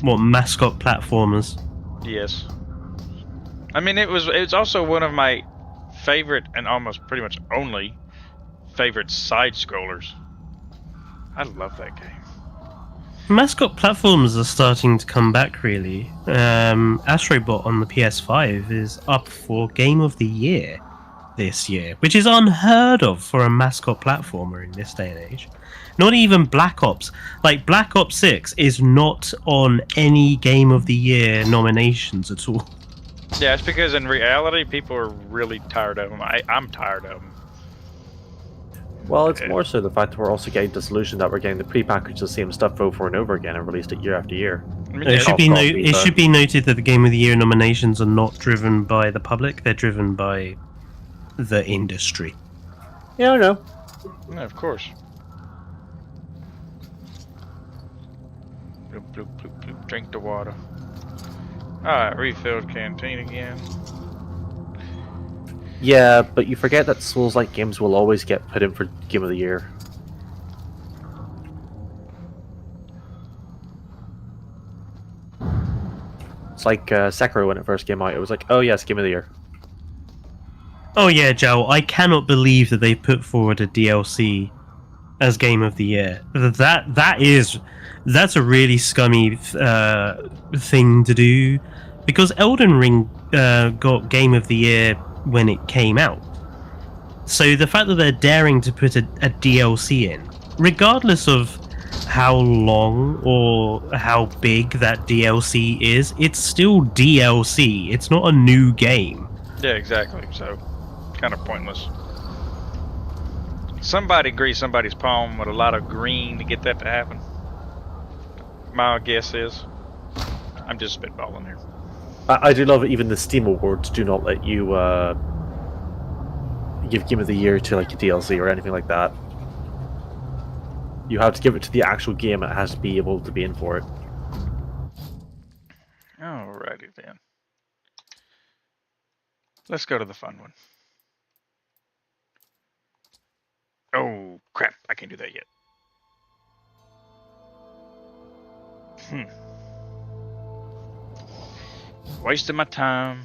What, mascot platformers? Yes. I mean, it's also one of my favorite and almost pretty much only favorite side scrollers. I love that game. Mascot platforms are starting to come back, really. Astrobot on the PS5 is up for Game of the Year this year, which is unheard of for a mascot platformer in this day and age. Not even Black Ops. Like, Black Ops 6 is not on any Game of the Year nominations at all. Yeah, it's because in reality, people are really tired of them. I'm tired of them. Well, it's more so the fact that we're also getting disillusioned that we're getting the pre-packaged the same stuff over and over again and released it year after year. I mean, It should be noted that the Game of the Year nominations are not driven by the public, they're driven by the industry. Yeah, I know. Yeah, of course. Bloop, bloop, bloop, bloop. Drink the water. Alright, refilled canteen again. Yeah, but you forget that Souls-like games will always get put in for Game of the Year. It's like Sekiro when it first came out. It was like, oh yes, Game of the Year. Oh yeah, Joe, I cannot believe that they put forward a DLC as Game of the Year. That's a really scummy thing to do, because Elden Ring got Game of the Year when it came out. So the fact that they're daring to put a DLC in, regardless of how long or how big that DLC is, it's still DLC. It's not a new game. Yeah, exactly. So, kind of pointless. Somebody greased somebody's palm with a lot of green to get that to happen. My guess is. I'm just spitballing here. I do love it. Even the Steam Awards do not let you give Game of the Year to like a DLC or anything like that. You have to give it to the actual game. It has to be able to be in for it. Alrighty then. Let's go to the fun one. Oh, crap. I can't do that yet. Wasting my time.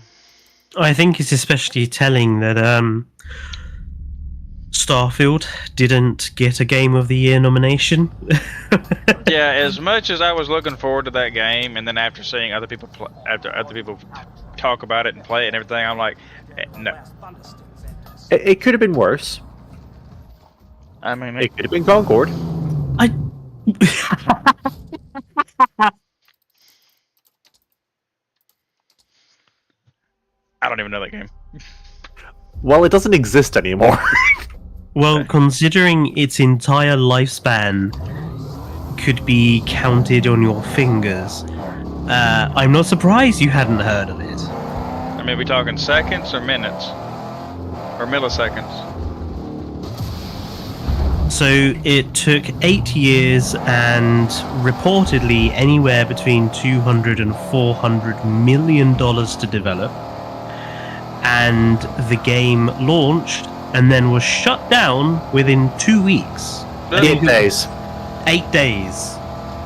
I think it's especially telling that Starfield didn't get a Game of the Year nomination. Yeah, as much as I was looking forward to that game, and then after seeing other people talk about it and play it and everything, I'm like, no. It could have been worse. I mean, It could have been Concord. I don't even know that game. Well, it doesn't exist anymore. Well, considering its entire lifespan could be counted on your fingers, I'm not surprised you hadn't heard of it. I mean, are we talking seconds or minutes? Or milliseconds? So it took 8 years and reportedly anywhere between $200 and $400 million to develop. And the game launched and then was shut down within 2 weeks. 8 days, 8 days.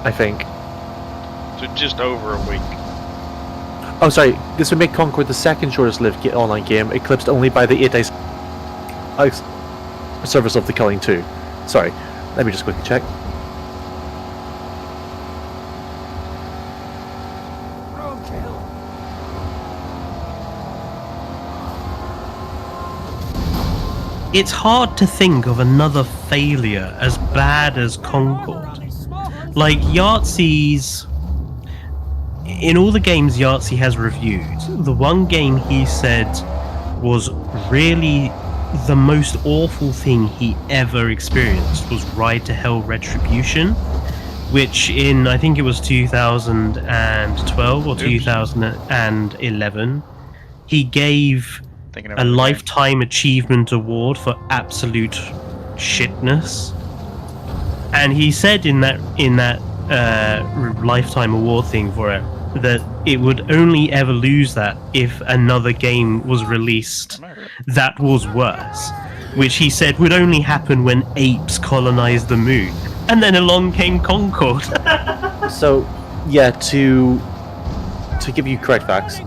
I think. So just over a week. Oh, sorry. This would make Concord the second shortest-lived online game, eclipsed only by the 8 days service of the Culling 2. Sorry. Let me just quickly check. It's hard to think of another failure as bad as Concord. Like, Yahtzee's... In all the games Yahtzee has reviewed, the one game he said was really the most awful thing he ever experienced was Ride to Hell Retribution, which in, I think it was 2012 or 2011, he gave a Lifetime Achievement Award for absolute shitness. And he said in that Lifetime Award thing for it, that it would only ever lose that if another game was released that was worse, which he said would only happen when apes colonized the moon. And then along came Concord. So, yeah, to give you correct facts,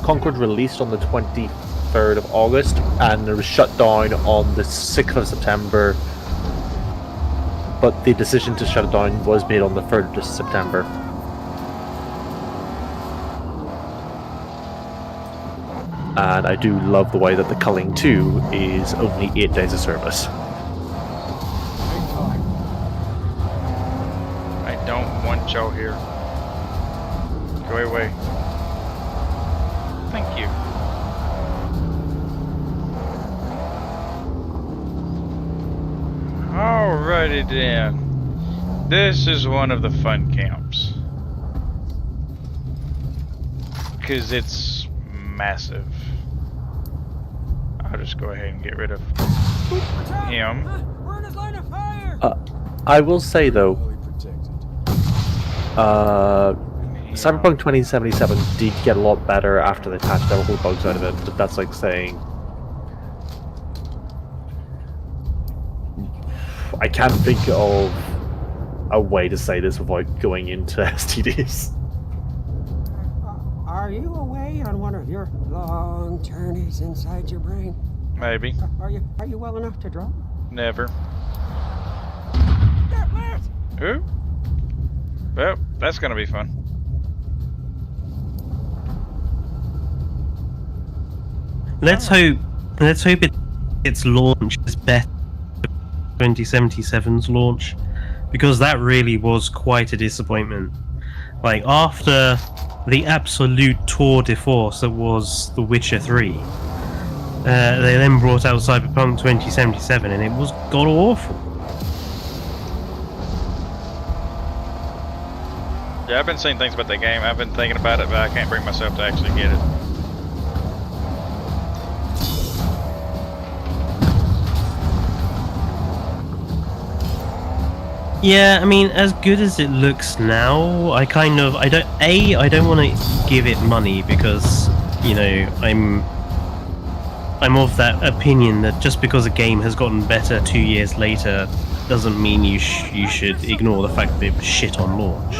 Concord released on the 23rd of August, and it was shut down on the 6th of September, but the decision to shut it down was made on the 3rd of September. And I do love the way that the Culling 2 is only 8 days of service. I don't want y'all here. Go away. Thank you. Alrighty then. This is one of the fun camps. Because it's massive. I'll just go ahead and get rid of him. We're in his line of fire. I will say though, Cyberpunk 2077 did get a lot better after they patched out all the bugs out of it, but that's like saying... I can't think of a way to say this without going into STDs. Are you away on one of your long journeys inside your brain? Maybe. Are you well enough to drive? Never. There, Blair! Who? Well, that's gonna be fun. Let's hope its launch is better than 2077's launch, because that really was quite a disappointment. Like, after the absolute tour de force that was The Witcher 3, they then brought out Cyberpunk 2077, and it was god awful. Yeah, I've been seeing things about that game. I've been thinking about it, but I can't bring myself to actually get it. Yeah, I mean, as good as it looks now, I don't want to give it money because, you know, I'm of that opinion that just because a game has gotten better 2 years later doesn't mean you should ignore the fact that it was shit on launch.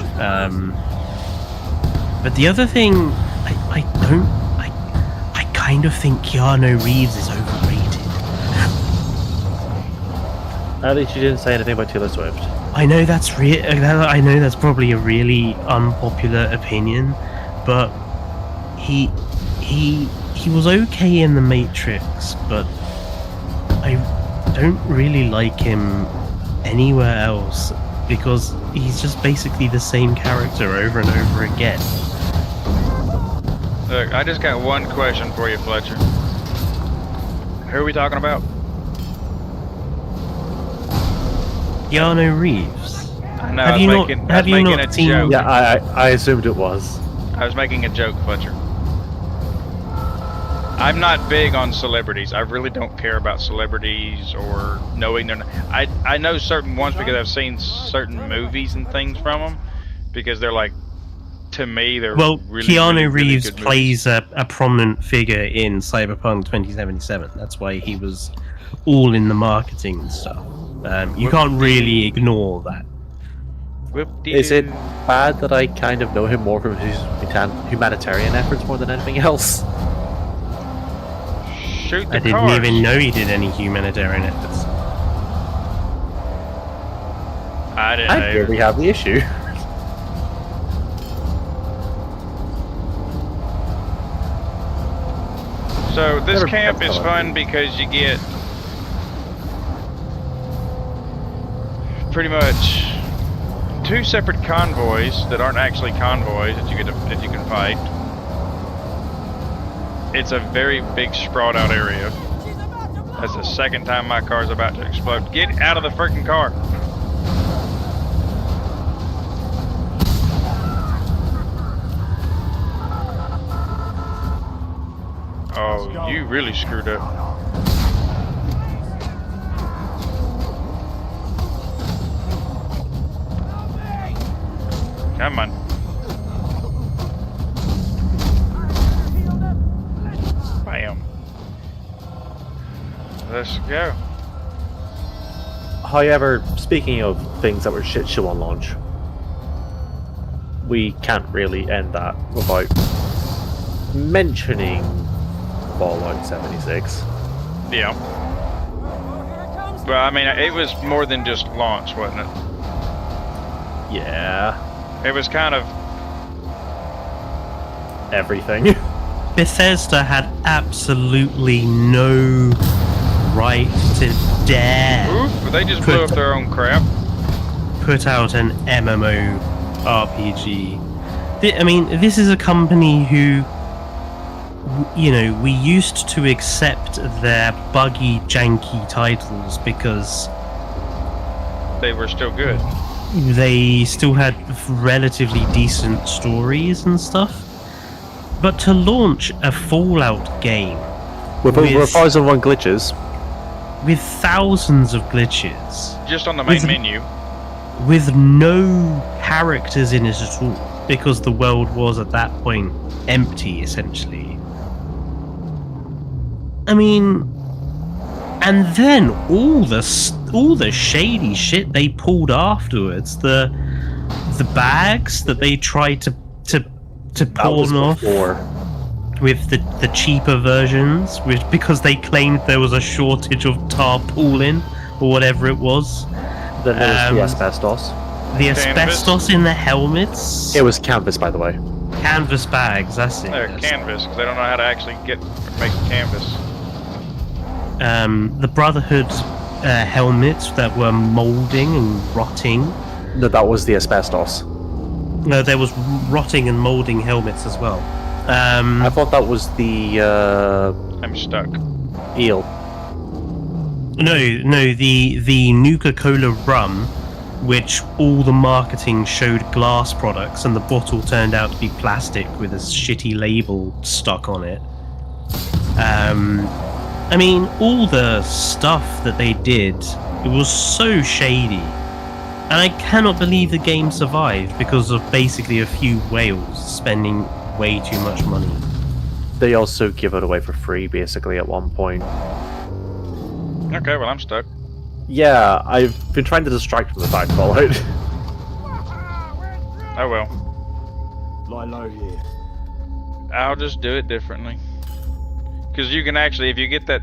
But the other thing, I kind of think Keanu Reeves is overrated. At least you didn't say anything about Taylor Swift. I know that's probably a really unpopular opinion, but he was okay in The Matrix, but I don't really like him anywhere else because he's just basically the same character over and over again. Look, I just got one question for you, Fletcher. Who are we talking about? Keanu Reeves. I know, Have you not seen? joke. Yeah, I assumed it was. I was making a joke, Fletcher. I'm not big on celebrities. I really don't care about celebrities or knowing their. I know certain ones because I've seen certain movies and things from them because they're like, to me, they're really, Keanu really, really Reeves good plays a prominent figure in Cyberpunk 2077. That's why he was all in the marketing and stuff. You can't really ignore that. Is it bad that I kind of know him more from his humanitarian efforts more than anything else? Shoot the I didn't cars. even know he did any humanitarian efforts. I didn't And know. here we have the issue. So this Never camp mind. is fun because you get pretty much 2 separate convoys that aren't actually convoys that you can fight. It's a very big sprawled out area. That's the second time my car's about to explode. Get out of the freaking car. Oh, you really screwed up. Come on. Bam. Let's go. However, speaking of things that were shit show on launch, we can't really end that without mentioning Fallout 76. Yeah. Well, I mean, it was more than just launch, wasn't it? Yeah, It was kind of. everything. Bethesda had absolutely no right to dare Oop, they just blew up their own crap. put out an MMO RPG. I mean, this is a company who, you know, we used to accept their buggy, janky titles because They were still good. they still had relatively decent stories and stuff. But to launch a Fallout game With over 1,001 glitches. with thousands of glitches, Just on the main With- menu. with no characters in it at all, because the world was at that point empty, essentially. I mean, and then all the shady shit they pulled afterwards, the bags that they tried to That was pawn off. before. with the cheaper versions, because they claimed there was a shortage of tarpaulin or whatever it was. Then there was the asbestos. The asbestos in the helmets. It was canvas, by the way. Canvas bags. That's it. They're canvas because they don't know how to actually make canvas. The Brotherhood helmets that were molding and rotting. No, that was the asbestos. No, there was rotting and molding helmets as well. I thought that was the I'm stuck. eel. No, the Nuka-Cola rum, which all the marketing showed glass products, and the bottle turned out to be plastic with a shitty label stuck on it. I mean, all the stuff that they did, it was so shady. And I cannot believe the game survived because of basically a few whales spending way too much money. They also give it away for free, basically, at one point. Okay, well I'm stuck. Yeah, I've been trying to distract from the fact, Fallout. Oh well. Lie low here. I'll just do it differently. Because you can actually, if you get that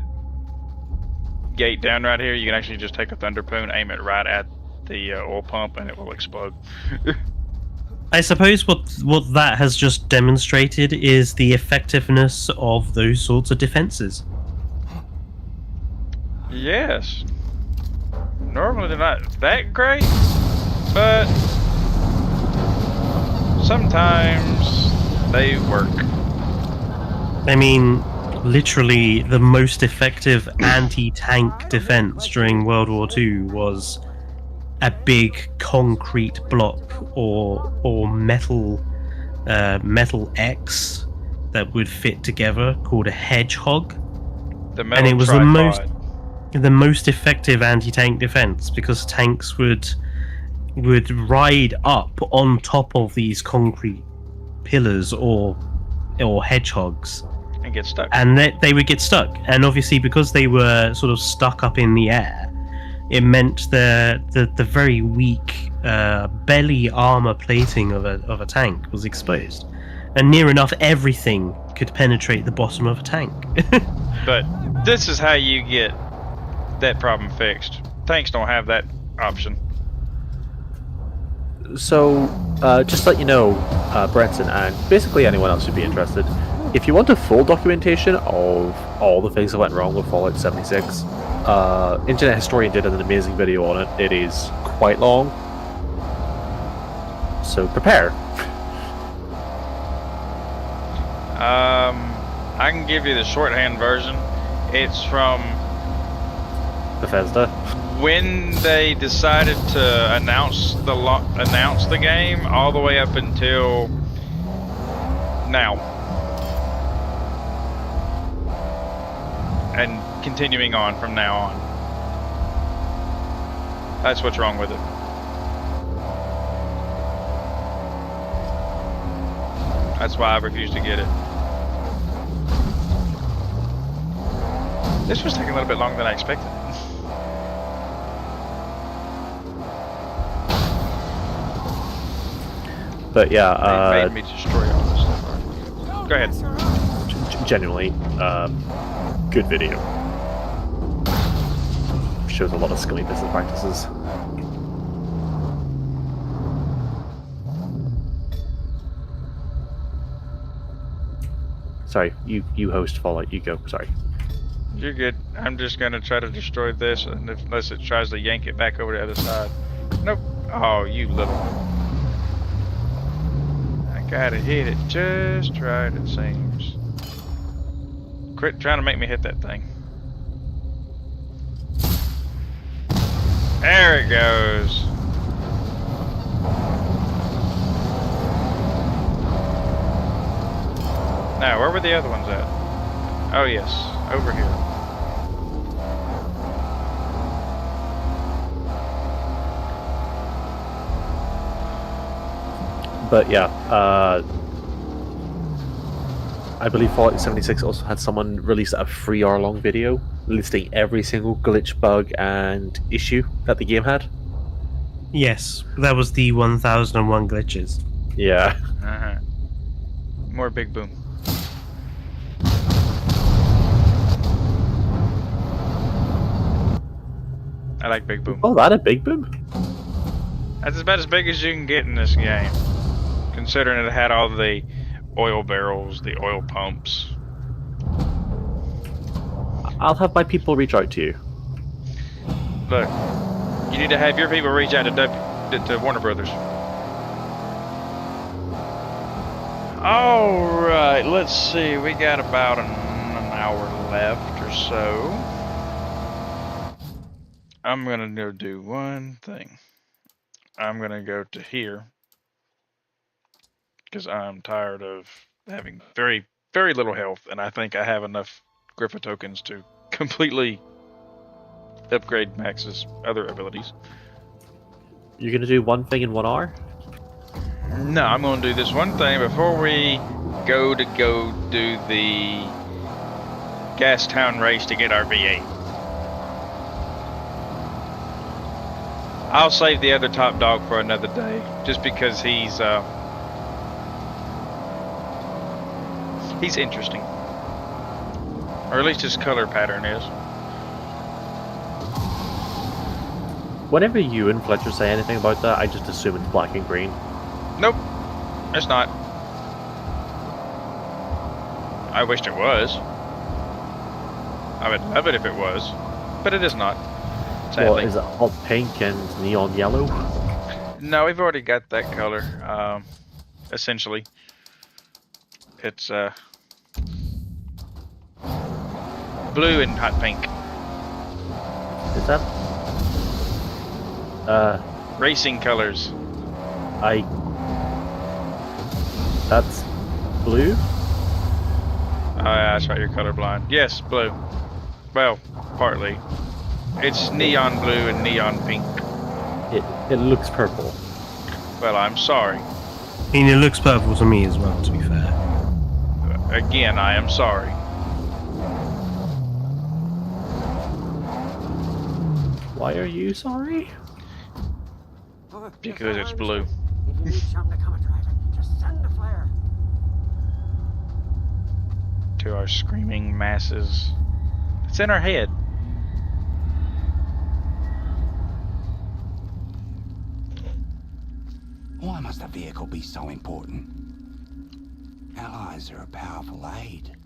gate down right here, you can actually just take a thunderpoon, aim it right at the oil pump, and it will explode. I suppose what that has just demonstrated is the effectiveness of those sorts of defenses. Yes. Normally they're not that great, but sometimes they work. I mean, literally the most effective anti-tank defense during World War II was a big concrete block or metal X that would fit together called a hedgehog, The metal and it was tripod. the most effective anti-tank defense because tanks would ride up on top of these concrete pillars or hedgehogs And get stuck. and they would get stuck, and obviously because they were sort of stuck up in the air, it meant the very weak belly armor plating of a tank was exposed, and near enough everything could penetrate the bottom of a tank. But this is how you get that problem fixed. Tanks don't have that option. So, just to let you know, Brenton, and basically anyone else who'd be interested, if you want a full documentation of all the things that went wrong with Fallout 76, Internet Historian did an amazing video on it. It is quite long, so prepare. I can give you the shorthand version. It's from Bethesda. when they decided to announce the game all the way up until now, and continuing on from now on. That's what's wrong with it. That's why I refuse to get it. This was taking a little bit longer than I expected. But They yeah, made me destroy all this stuff. Go ahead. genuinely, good video. Shows a lot of scummy business practices. Sorry, you host Fallout, you go, sorry. You're good. I'm just gonna try to destroy this, and unless it tries to yank it back over to the other side. Nope. Oh, you little. I gotta hit it just right, it seems. Quit trying to make me hit that thing. There it goes. Now, where were the other ones at? Oh yes, over here. But yeah, I believe Fallout 76 also had someone release a 3-hour-long video listing every single glitch, bug, and issue that the game had. Yes, that was the 1001 glitches. Yeah. Uh-huh. More big boom. I like big boom. Oh, that a big boom? That's about as big as you can get in this game, considering it had all the oil barrels, the oil pumps. I'll have my people reach out to you. Look, you need to have your people reach out to Warner Brothers. All right, let's see. We got about an hour left or so. I'm gonna go do one thing. I'm gonna go to here because I'm tired of having very, very little health, and I think I have enough Griffa tokens to completely upgrade Max's other abilities. You're gonna do one thing in 1 hour? No, I'm gonna do this one thing before we go do the Gas Town race to get our V8. I'll save the other top dog for another day, just because he's interesting, or at least his color pattern is. Whenever you and Fletcher say anything about that, I just assume it's black and green. Nope, it's not. I wished it was. I would love it if it was, but it is not. Sadly. Well, is it hot pink and neon yellow? No, we've already got that color. Essentially, it's blue and hot pink. Is that? Racing colors. That's blue? Oh, yeah, that's right, you're colorblind. Yes, blue. Well, partly. It's neon blue and neon pink. It looks purple. Well, I'm sorry. I mean, it looks purple to me as well, to be fair. Again, I am sorry. Why are you sorry? Because it's blue. If you need something to come and drive it, just send the flare. To our screaming masses. It's in our head. Why must a vehicle be so important? Allies are a powerful aid.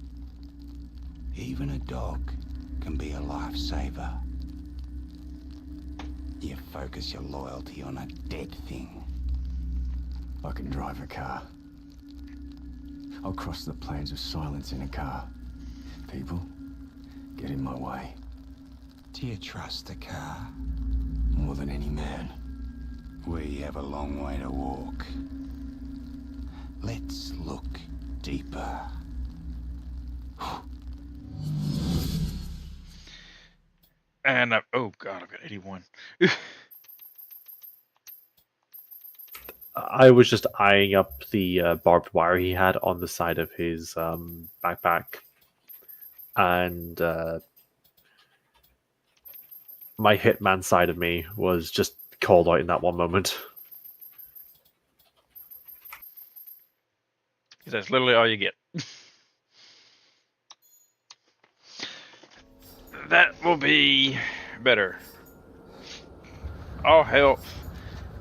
Even a dog can be a lifesaver. You focus your loyalty on a dead thing. I can drive a car. I'll cross the plains of silence in a car. People get in my way Do you trust the car? more than any man. We have a long way to walk. Let's look deeper. And oh god, I've got 81. I was just eyeing up the barbed wire he had on the side of his backpack, and my hitman side of me was just called out in that one moment. That's literally all you get. That will be better. All health.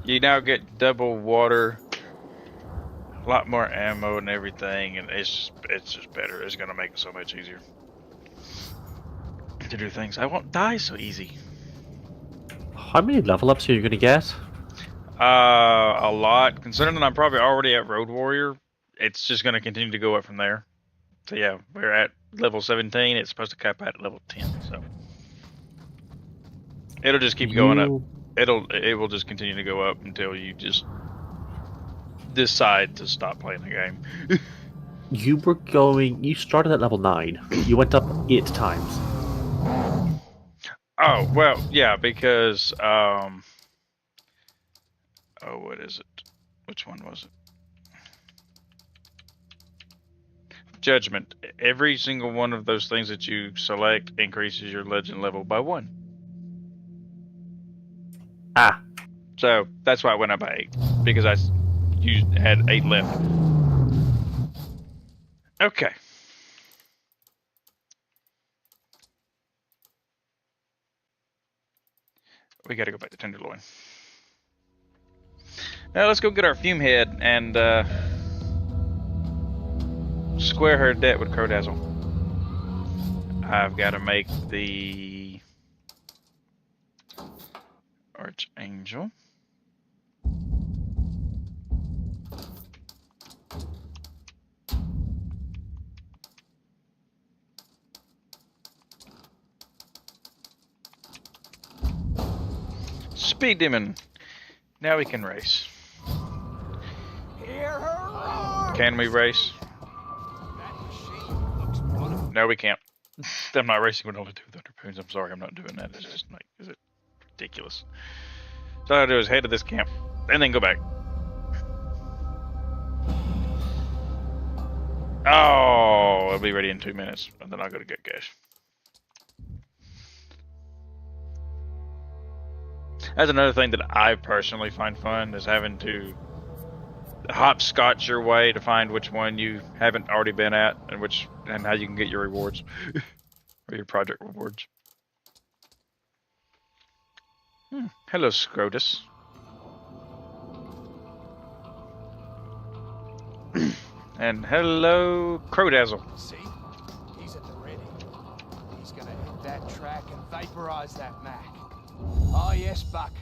You now get double water, a lot more ammo and everything, and it's just better. It's gonna make it so much easier to do things. I won't die so easy. How many level ups are you going to get? A lot. Considering that I'm probably already at Road Warrior, it's just gonna continue to go up from there. So yeah, we're at level 17. It's supposed to cap out at level 10. So it'll just keep going up. It will just continue to go up until you just decide to stop playing the game. You started at level 9. You went up 8 times. Oh well, yeah, because oh, what is it? Which one was it? Judgment. Every single one of those things that you select increases your legend level by 1. Ah, So that's why I went up by 8, because had 8 left. Okay. We gotta go back to Tenderloin. Now let's go get our fume head and square her debt with Crodazzle. I've got to make the Archangel. Speed demon. Now we can race. Hear her roar! Can we race? That machine looks wonderful. No, we can't. I'm not racing with only 2 Thunder Poons. I'm sorry, I'm not doing that. It's just like, is it ridiculous? So all I do is head to this camp and then go back. Oh, it'll be ready in 2 minutes, and then I'll go to get cash. That's another thing that I personally find fun, is having to hopscotch your way to find which one you haven't already been at, and how you can get your rewards or your project rewards. Hello, Scrotus. And hello, Crodazzle. See? He's at the ready. He's gonna hit that track and vaporize that Mac. Oh yes, Buck.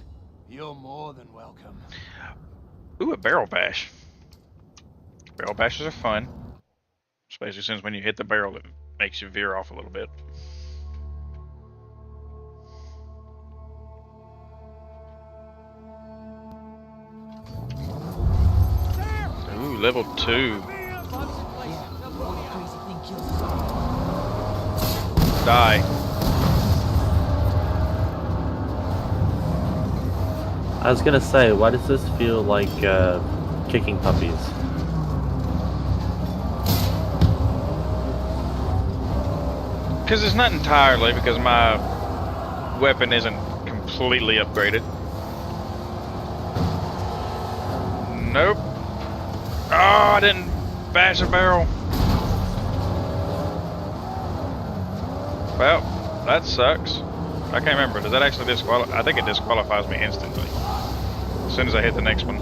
You're more than welcome. Ooh, a barrel bash. Barrel bashes are fun. Especially since when you hit the barrel, it makes you veer off a little bit. Ooh, level 2. Die. I was gonna say, why does this feel like kicking puppies? Because it's not entirely, because my weapon isn't completely upgraded. Nope. Oh, I didn't bash a barrel. Well, that sucks. I can't remember. Does that actually disqualify? I think it disqualifies me instantly as soon as I hit the next one.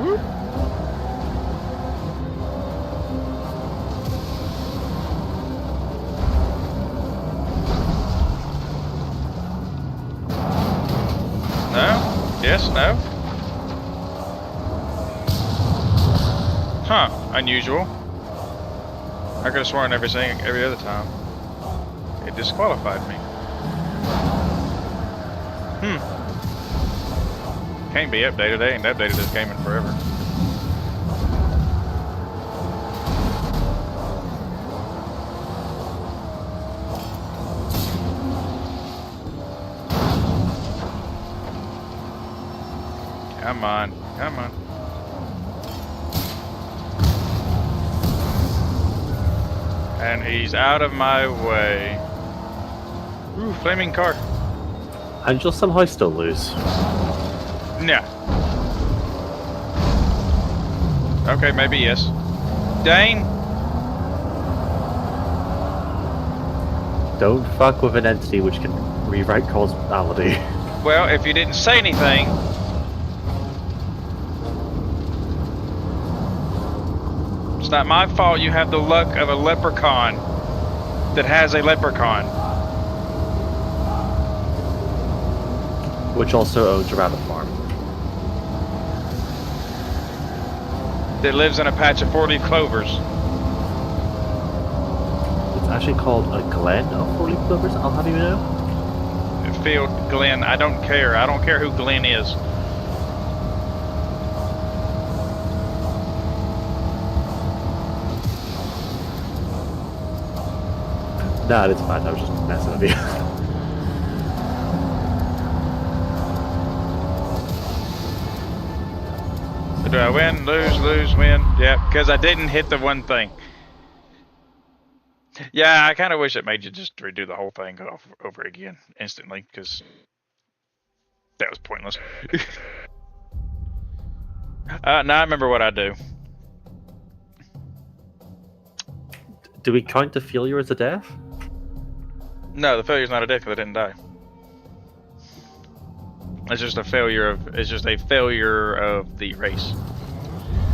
Whoop. No? Yes? No? Huh. Unusual. I could have sworn every other time it disqualified me. Can't be updated. They ain't updated this game in forever. Come on, come on. And he's out of my way. Ooh, flaming car. And you'll somehow still lose. Yeah. Okay, maybe yes. Dane? Don't fuck with an entity which can rewrite causality. Well, if you didn't say anything... It's not my fault you have the luck of a leprechaun that has a leprechaun. Which also owns a rabbit farm. That lives in a patch of 4-leaf clovers. It's actually called a glen of 4-leaf clovers, I'll have you know. Field, Glen, I don't care. I don't care who Glen is. Nah, it's fine. I was just messing with you. So do I win, lose, win? Yeah, because I didn't hit the one thing. Yeah, I kind of wish it made you just redo the whole thing over again instantly, because that was pointless. Now I remember what I do. Do we count the failure as a death? No, the failure's not a death because I didn't die. It's just a failure of. It's just a failure of the race.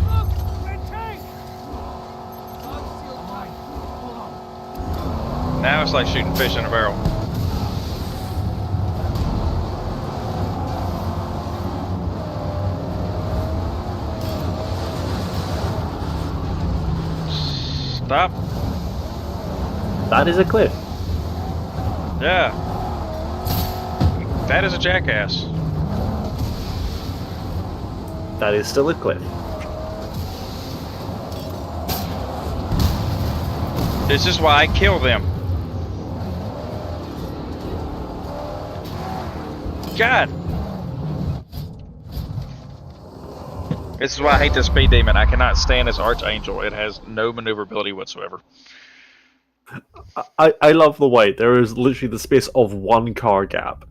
Look! Red tank! Dog's sealed tight. Hold on. Now it's like shooting fish in a barrel. Stop. That is a cliff. Yeah. That is a jackass. That is still a cliff. This is why I kill them. God. This is why I hate this speed demon. I cannot stand this archangel. It has no maneuverability whatsoever. I love the way there is literally the space of one car gap,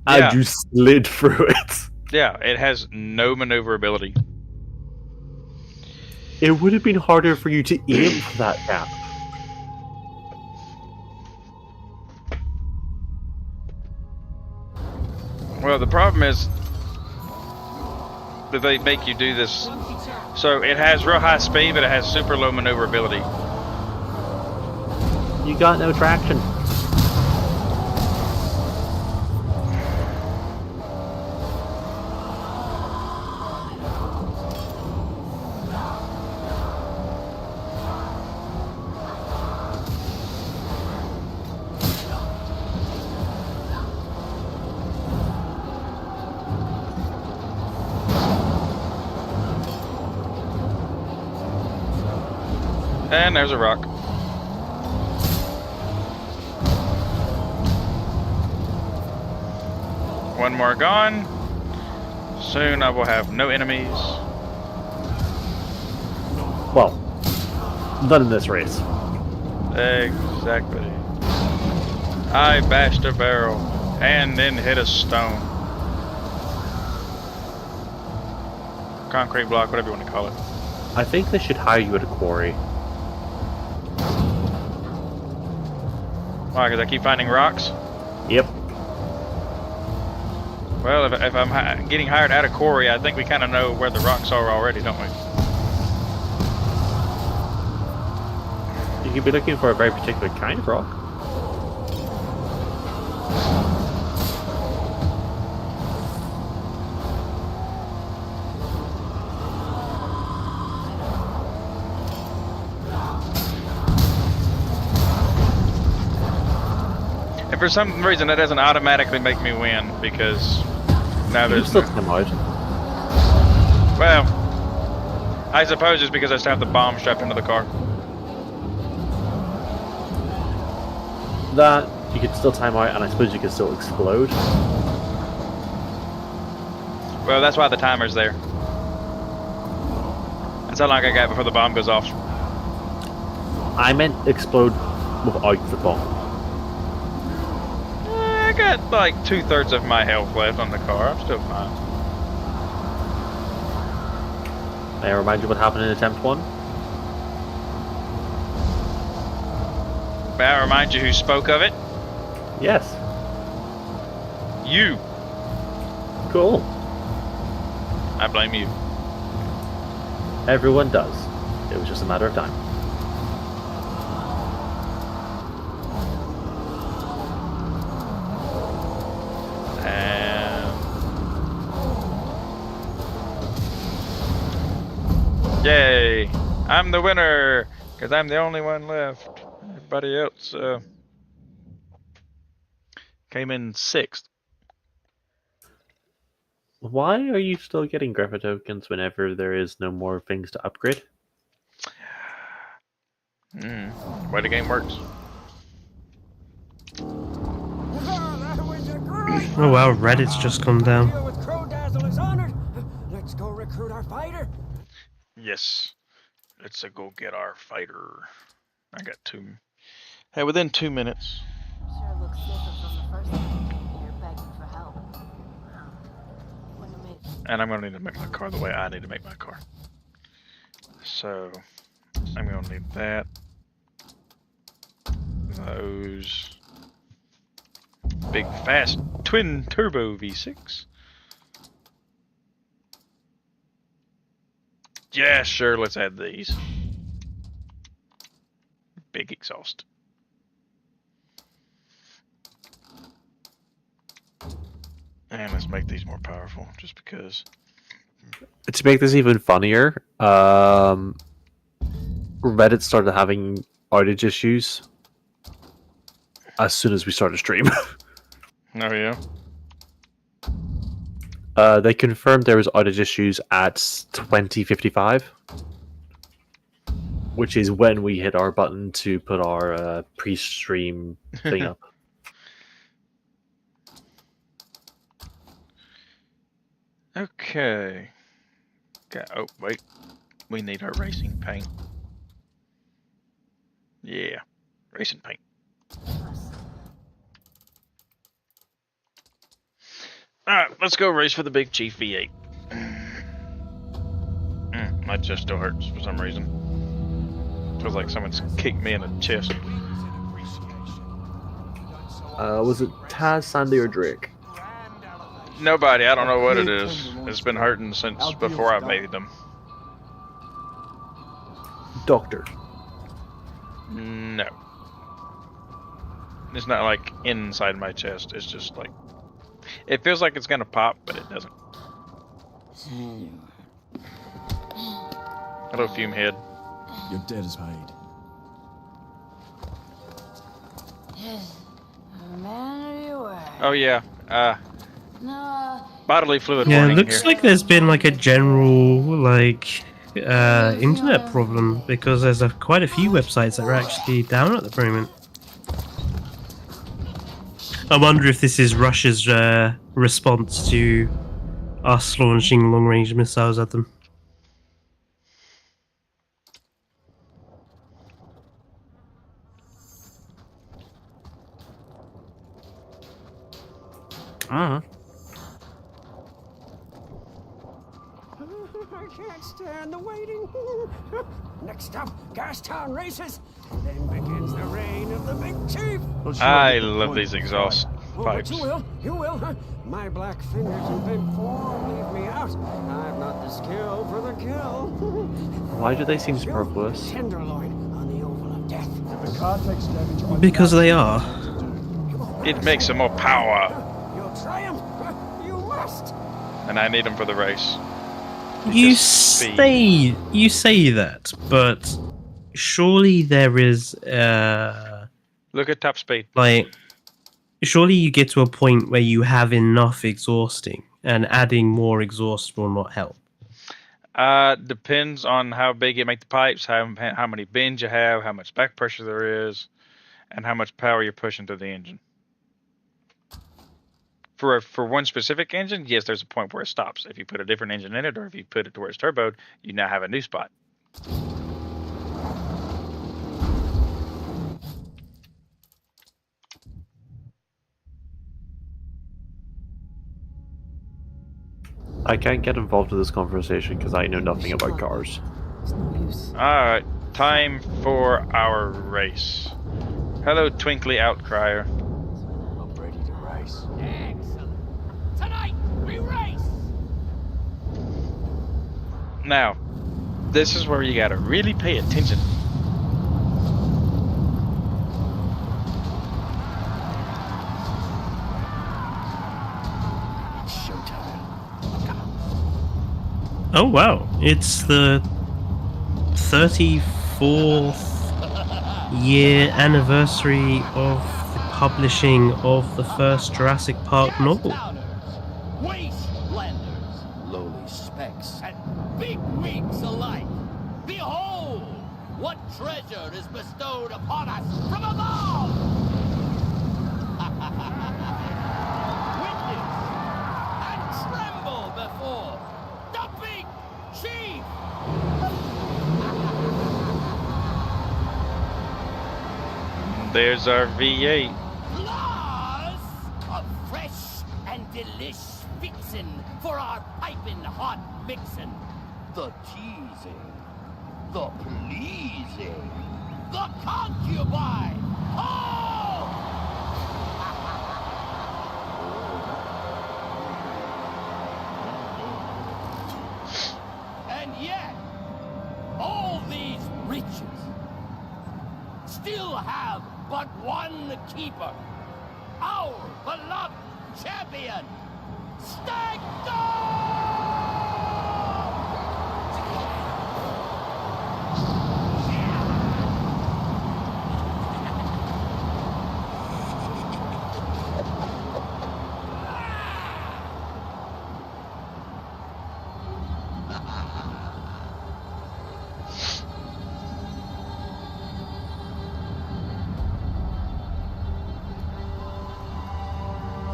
and Yeah. you slid through it. Yeah, it has no maneuverability. It would have been harder for you to aim for that gap. Well, the problem is that they make you do this. So it has real high speed, but it has super low maneuverability. You got no traction. And there's a rock. One more gone. Soon I will have no enemies. Well, not in this race. Exactly. I bashed a barrel and then hit a stone. Concrete block, whatever you want to call it. I think they should hire you at a quarry. Why? Because I keep finding rocks? Yep. Well, if I'm getting hired at a quarry, I think we kind of know where the rocks are already, don't we? You could be looking for a very particular kind of rock. And for some reason, that doesn't automatically make me win because now You there's still come out. well, I suppose it's because I still have the bomb strapped into the car. That you could still time out, and I suppose you could still explode. Well, that's why the timer's there. That's how long I got before the bomb goes off. I meant explode without the bomb. I got like 2/3 of my health left on the car. I'm still fine. May I remind you what happened in attempt 1? May I remind you who spoke of it? Yes. You. Cool. I blame you. Everyone does. It was just a matter of time. Yay! I'm the winner because I'm the only one left. Everybody else came in 6th. Why are you still getting Grappa tokens whenever there is no more things to upgrade? Way the game works. That was a great Oh well, Reddit's just come down. deal with Crow Dazzle is honored. Let's go recruit our fighter. Yes. Let's go get our fighter. I got 2. Hey, within 2 minutes. Sure looks safer from the first time. You're begging for help. Wouldn't have made And I'm going to need to make my car the way I need to make my car. So, I'm going to need that. Those. Big fast twin turbo V6. Yeah, sure, let's add these. Big exhaust. And let's make these more powerful, just because. To make this even funnier, Reddit started having outage issues as soon as we started stream. Oh yeah. They confirmed there was outage issues at 20:55, which is when we hit our button to put our pre-stream thing up. Okay. Oh wait, we need our racing paint. Yeah, racing paint. Alright, let's go race for the Big Chief V8. My chest still hurts for some reason. Feels like someone's kicked me in the chest. Was it Taz, Sandy, or Drake? Nobody, I don't know what it is. It's been hurting since before I made them. Doctor. No. It's not like inside my chest, it's just like... It feels like it's gonna pop, but it doesn't. Hello, Fume Head. Your debt is paid. Oh yeah, bodily fluid Yeah, it warning looks here. like there's been like a general internet problem because there's quite a few websites that are actually down at the moment. I wonder if this is Russia's response to us launching long-range missiles at them. Uh-huh. I can't stand the waiting. Next up, Gastown races. Then begins the reign of the Big Chief. I love these exhaust Oh, but pipes. you will, huh? My black fingers and bent form leave me out. I've not the skill for the kill. Why do they seem superfluous? Tenderloin on the oval of death. The car takes damage on Because they are. It makes some more power, You'll triumph. You must. and I need them for the race. You speed. say that, but surely there is Look at top speed. like surely you get to a point where you have enough exhausting, and adding more exhaust will not help. Depends on how big you make the pipes, how many bends you have, how much back pressure there is, and how much power you're pushing through the engine. For one specific engine, yes, there's a point where it stops. If you put a different engine in it, or if you put it to where it's turboed, you now have a new spot. I can't get involved in this conversation because I know nothing about cars. It's no use. Alright, time for our race. Hello, Twinkly Outcrier. I'm ready to race. Excellent. Tonight, we race! Now, this is where you gotta really pay attention. Oh wow, it's the 34th year anniversary of the publishing of the first Jurassic Park novel. Wastelanders, lowly specks, and bigwigs alike. Behold, what treasure is bestowed upon us from above! Witness and tremble before the Big Chief! There's our V8. Claws of fresh and delish fixin' for our piping hot mixin'. The teasing, the pleasing, the concubine. Oh! riches. Still have but one keeper. Our beloved champion, Stag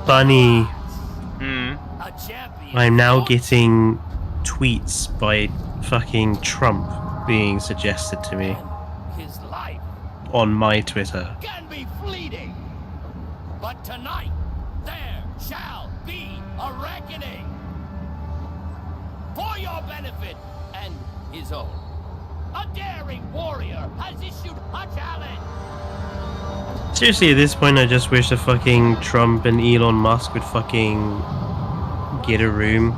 Bunny, a champion. I'm now getting tweets by fucking Trump being suggested to me His life on my Twitter. can be fleeting, but tonight there shall be a reckoning. For your benefit and his own, a daring warrior has issued a challenge. Seriously, at this point, I just wish that fucking Trump and Elon Musk would fucking get a room.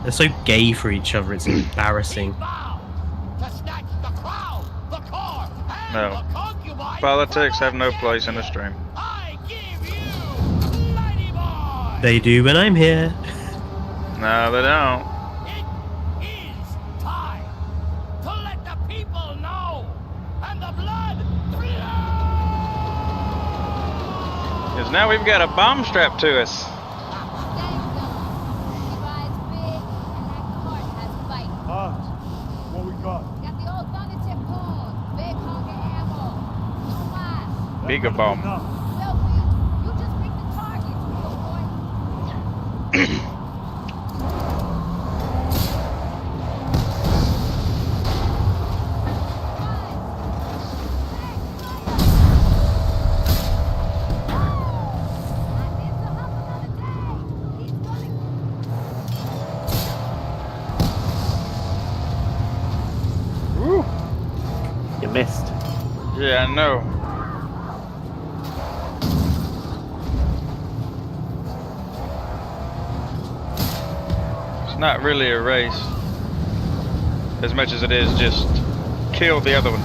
They're so gay for each other, it's embarrassing. To snatch the crown, the car, and No. the concubine. Politics have no place in the stream. I give you Lady Boy. They do when I'm here. No, they don't. It is time to let the people know, and the blood flow. Because now we've got a bomb strapped to us. What we got? Bigger bomb. You missed. Yeah, I know. It's not really a race. As much as it is just kill the other one.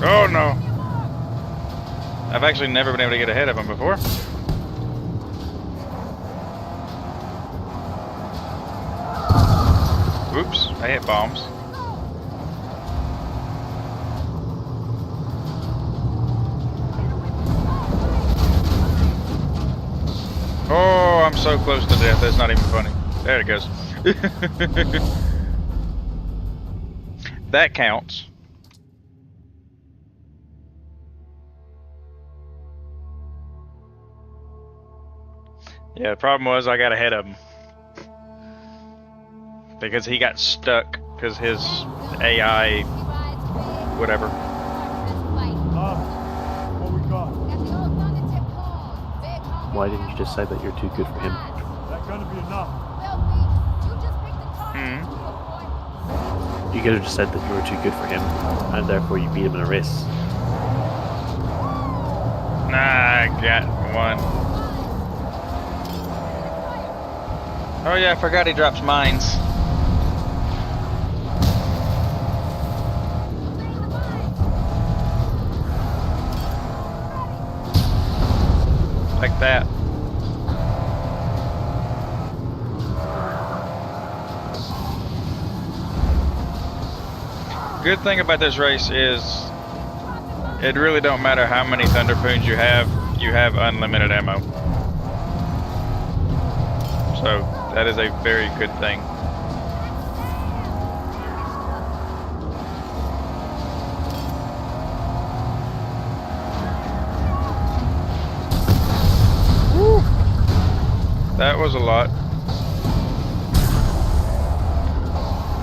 Oh no. I've actually never been able to get ahead of him before. Oops, I hit bombs. Oh, I'm so close to death, that's not even funny. There it goes. That counts. Yeah, the problem was I got ahead of him. Because he got stuck, because his AI, whatever. What we got? Why didn't you just say that you're too good for him? That gonna be enough? You could have just said that you were too good for him, and therefore you beat him in a race. Nah, I got one. Oh yeah, I forgot he drops mines. Like that. Good thing about this race is it really don't matter how many Thunderpoons you have unlimited ammo. So that is a very good thing. Woo. That was a lot.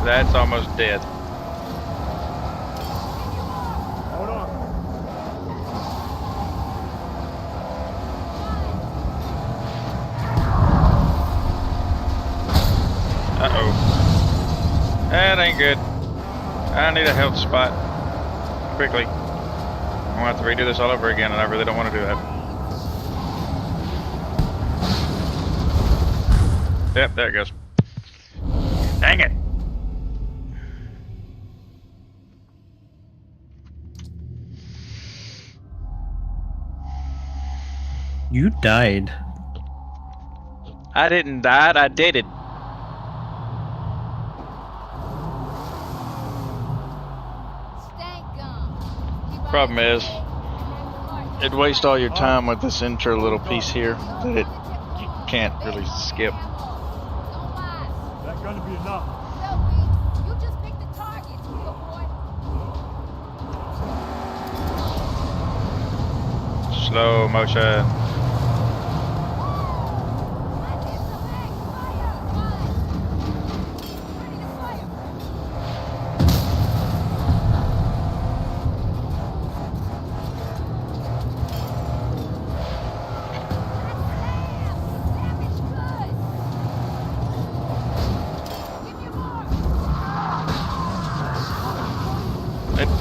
That's almost dead. Hold on. Uh-oh. That ain't good. I need a health spot. Quickly. I'm gonna have to redo this all over again, and I really don't want to do that. Yep, there it goes. Dang it. You died. I didn't die, I did it. Stank gum. Problem is, it'd waste all your time with this intro little piece here that you can't really skip. That gonna be enough. You just pick the targets, little boy. Slow motion.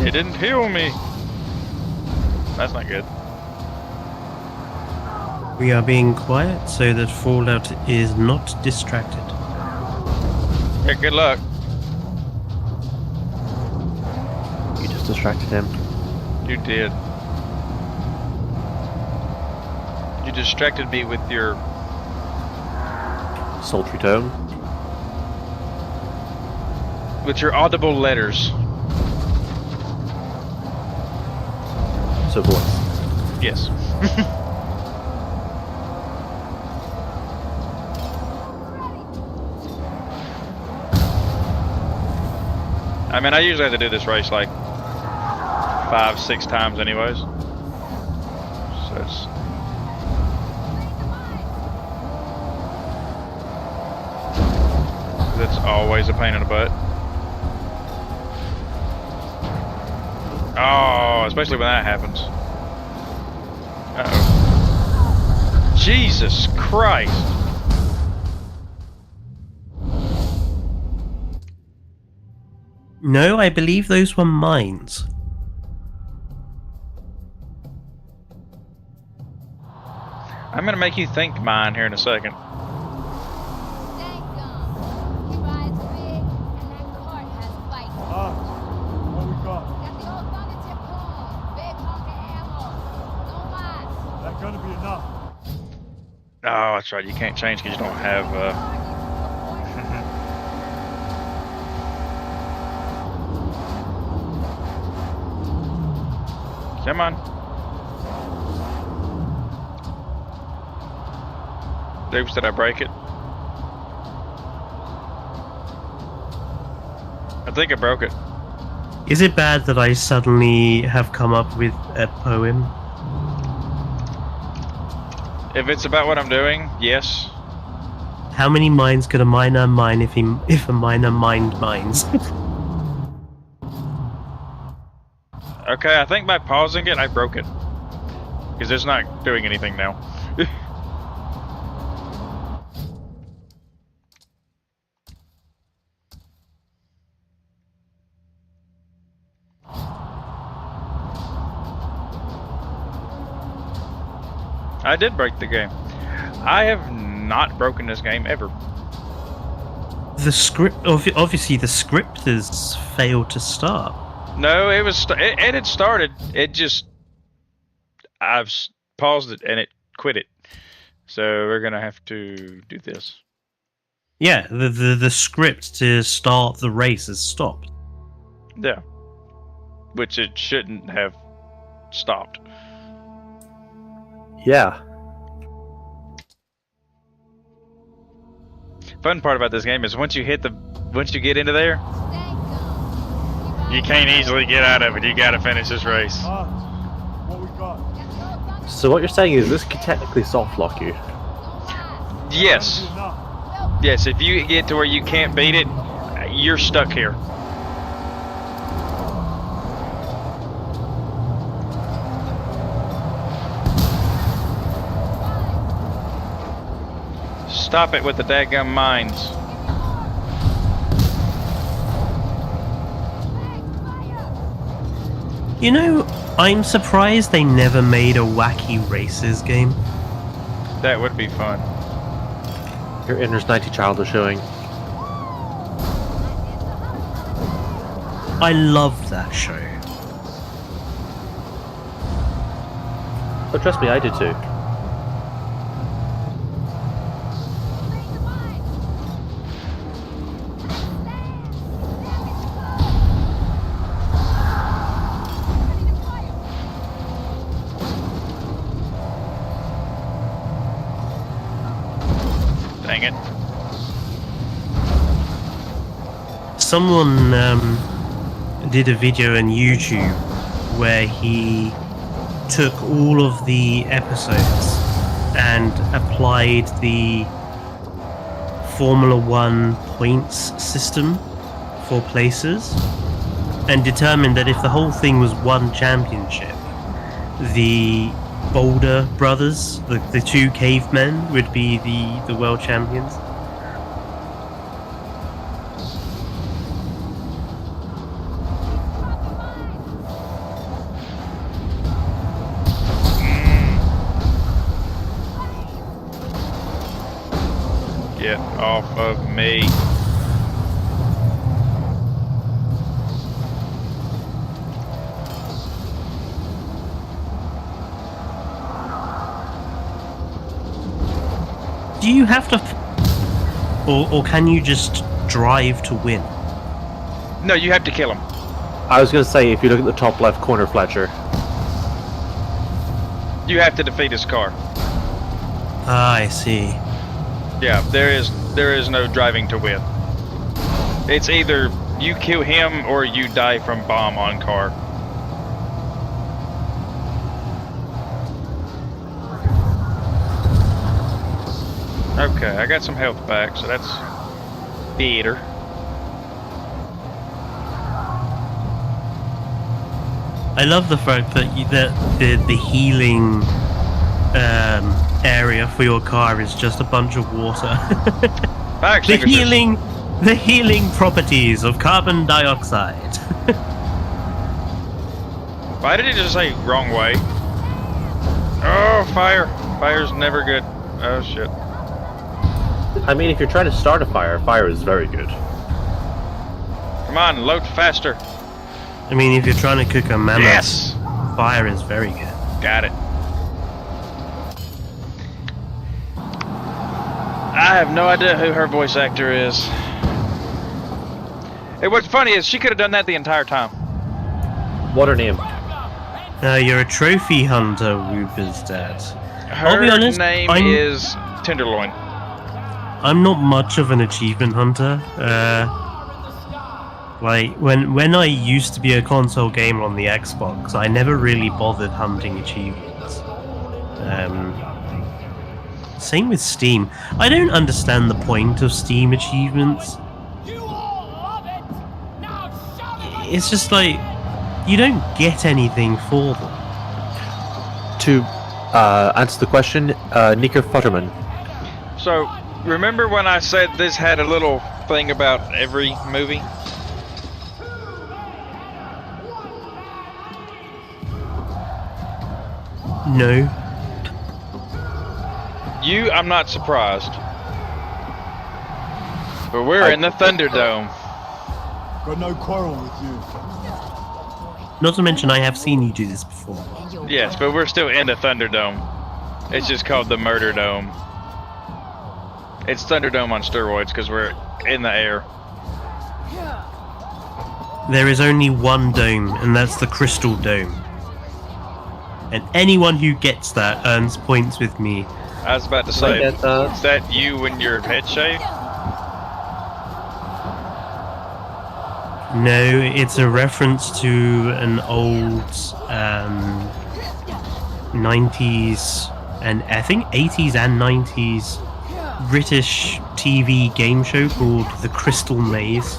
It didn't heal me. That's not good. We are being quiet so that Fallout is not distracted. Yeah, good luck. You just distracted him. You did. You distracted me with your... Sultry tone. with your audible letters. So voice. Yes. I mean, I usually have to do this race like 5-6 times anyways. So it's always a pain in the butt. Oh, especially when that happens. Uh-oh. Jesus Christ. No, I believe those were mines. I'm gonna make you think mine here in a second. What we got? That gonna be enough. Oh, that's right. You can't change because you don't have. Come on. Oops, did I break it? I think I broke it. Is it bad that I suddenly have come up with a poem? If it's about what I'm doing, yes. How many mines could a miner mine if a miner mined mines? Okay, I think by pausing it, I broke it. Because it's not doing anything now. I did break the game. I have not broken this game ever. The script, obviously, the script has failed to start. No, it was. It had started. It just. I've paused it and it quit it. So we're gonna have to do this. Yeah, the script to start the race has stopped. Yeah. Which it shouldn't have stopped. Yeah. Fun part about this game is once you get into there, you can't easily get out of it. You gotta finish this race. What we got? So what you're saying is this could technically soft lock you. Yes. Yes, if you get to where you can't beat it, you're stuck here. Stop it with the dadgum mines. You know, I'm surprised they never made a Wacky Races game. That would be fun. Your inner 90 child is showing. I loved that show. But trust me, I did too. dang it. Someone did a video on YouTube where he took all of the episodes and applied the Formula One points system for places and determined that if the whole thing was one championship, the Boulder brothers, the two cavemen, would be the world champions. Get off of me. Do you have to, or can you just drive to win? No, you have to kill him. I was going to say, if you look at the top left corner, Fletcher. You have to defeat his car. Ah, I see. Yeah, there is no driving to win. It's either you kill him or you die from bomb on car. Okay, I got some health back, so that's better. I love the fact that the healing area for your car is just a bunch of water. The healing properties of carbon dioxide. Why did he just say wrong way? Oh, fire! Fire's never good. Oh shit. I mean, if you're trying to start a fire, fire is very good. Come on, load faster. I mean, if you're trying to cook a mammoth, Yes! fire is very good. Got it. I have no idea who her voice actor is. Hey, what's funny is she could have done that the entire time. What her name? You're a trophy hunter, Whooper's dad. Her I'll be honest, name is Tenderloin. I'm not much of an achievement hunter. Like when I used to be a console gamer on the Xbox, I never really bothered hunting achievements. Same with Steam. I don't understand the point of Steam achievements. It's just like you don't get anything for them. To answer the question, Nika Futterman. So, remember when I said this had a little thing about every movie? No. I'm not surprised. But we're in the Thunderdome. Got no quarrel with you. Not to mention I have seen you do this before. Yes, but we're still in the Thunderdome. It's just called the Murder Dome. It's Thunderdome on steroids because we're in the air. There is only one dome, and that's the Crystal Dome. And anyone who gets that earns points with me. I was about to say, get that. is that you when your head shaved? No, it's a reference to an old 90s and I think 80s and 90s British TV game show called The Crystal Maze.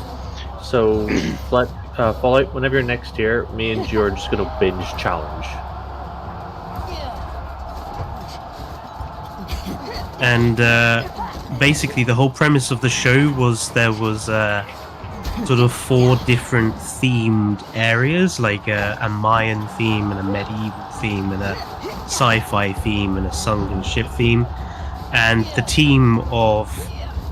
So, Fallout, whenever you're next here, me and you are just going to binge challenge. And basically the whole premise of the show was there was sort of 4 different themed areas, like a Mayan theme and a medieval theme and a sci-fi theme and a sunken ship theme. And the team of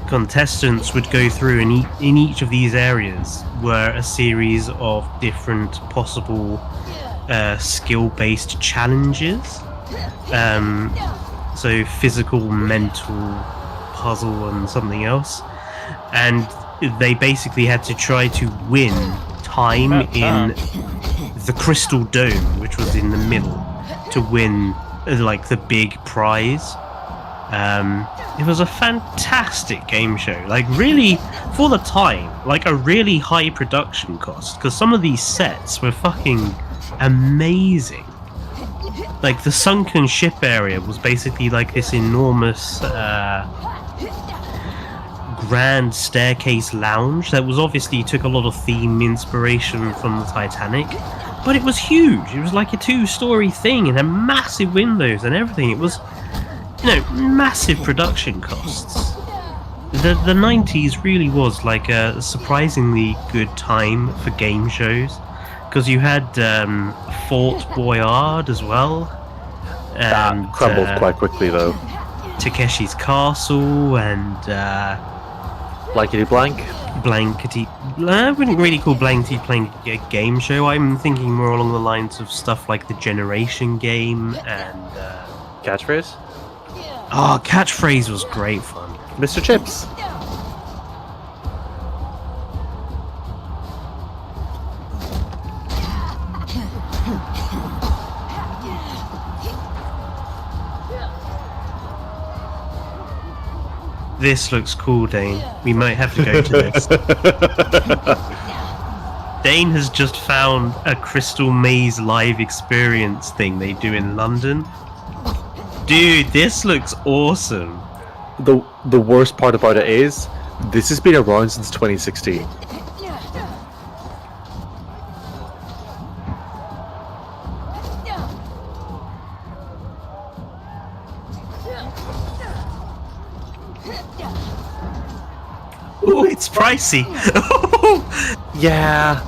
contestants would go through, and in each of these areas were a series of different possible skill-based challenges. So physical, mental, puzzle, and something else. And they basically had to try to win time in the Crystal Dome, which was in the middle, to win like the big prize. It was a fantastic game show. Like, really, for the time, like a really high production cost, because some of these sets were fucking amazing. Like, the sunken ship area was basically like this enormous grand staircase lounge that was obviously took a lot of theme inspiration from the Titanic, but it was huge. It was like a 2-story thing and had massive windows and everything. It was, you know, massive production costs. The 90s really was like a surprisingly good time for game shows, because you had Fort Boyard as well. And, that crumbled quite quickly, though. Takeshi's Castle and Blankety Blank. Blankety. I wouldn't really call Blankety Blank a game show. I'm thinking more along the lines of stuff like the Generation game and. Catchphrase? Oh, Catchphrase was great fun. Mr. Chips. This looks cool, Dane. We might have to go to this. Dane has just found a Crystal Maze live experience thing they do in London. Dude, this looks awesome. The worst part about it is, this has been around since 2016. Ooh, it's pricey. Yeah.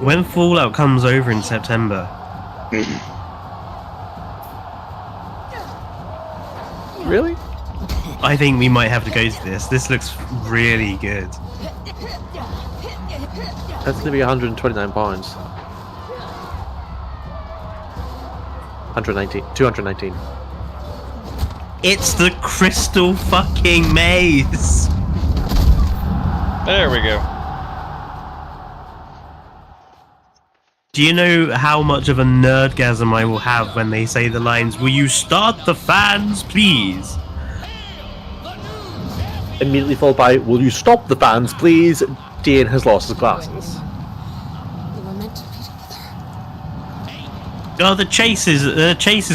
When Fallout comes over in September. Really? I think we might have to go to this. This looks really good. That's going to be £129. 219. It's the Crystal fucking Maze. There we go. Do you know how much of a nerdgasm I will have when they say the lines, "Will you start the fans, please?" Immediately followed by, "Will you stop the fans, please? Dean has lost his glasses." We were meant to be together. Oh, the chase is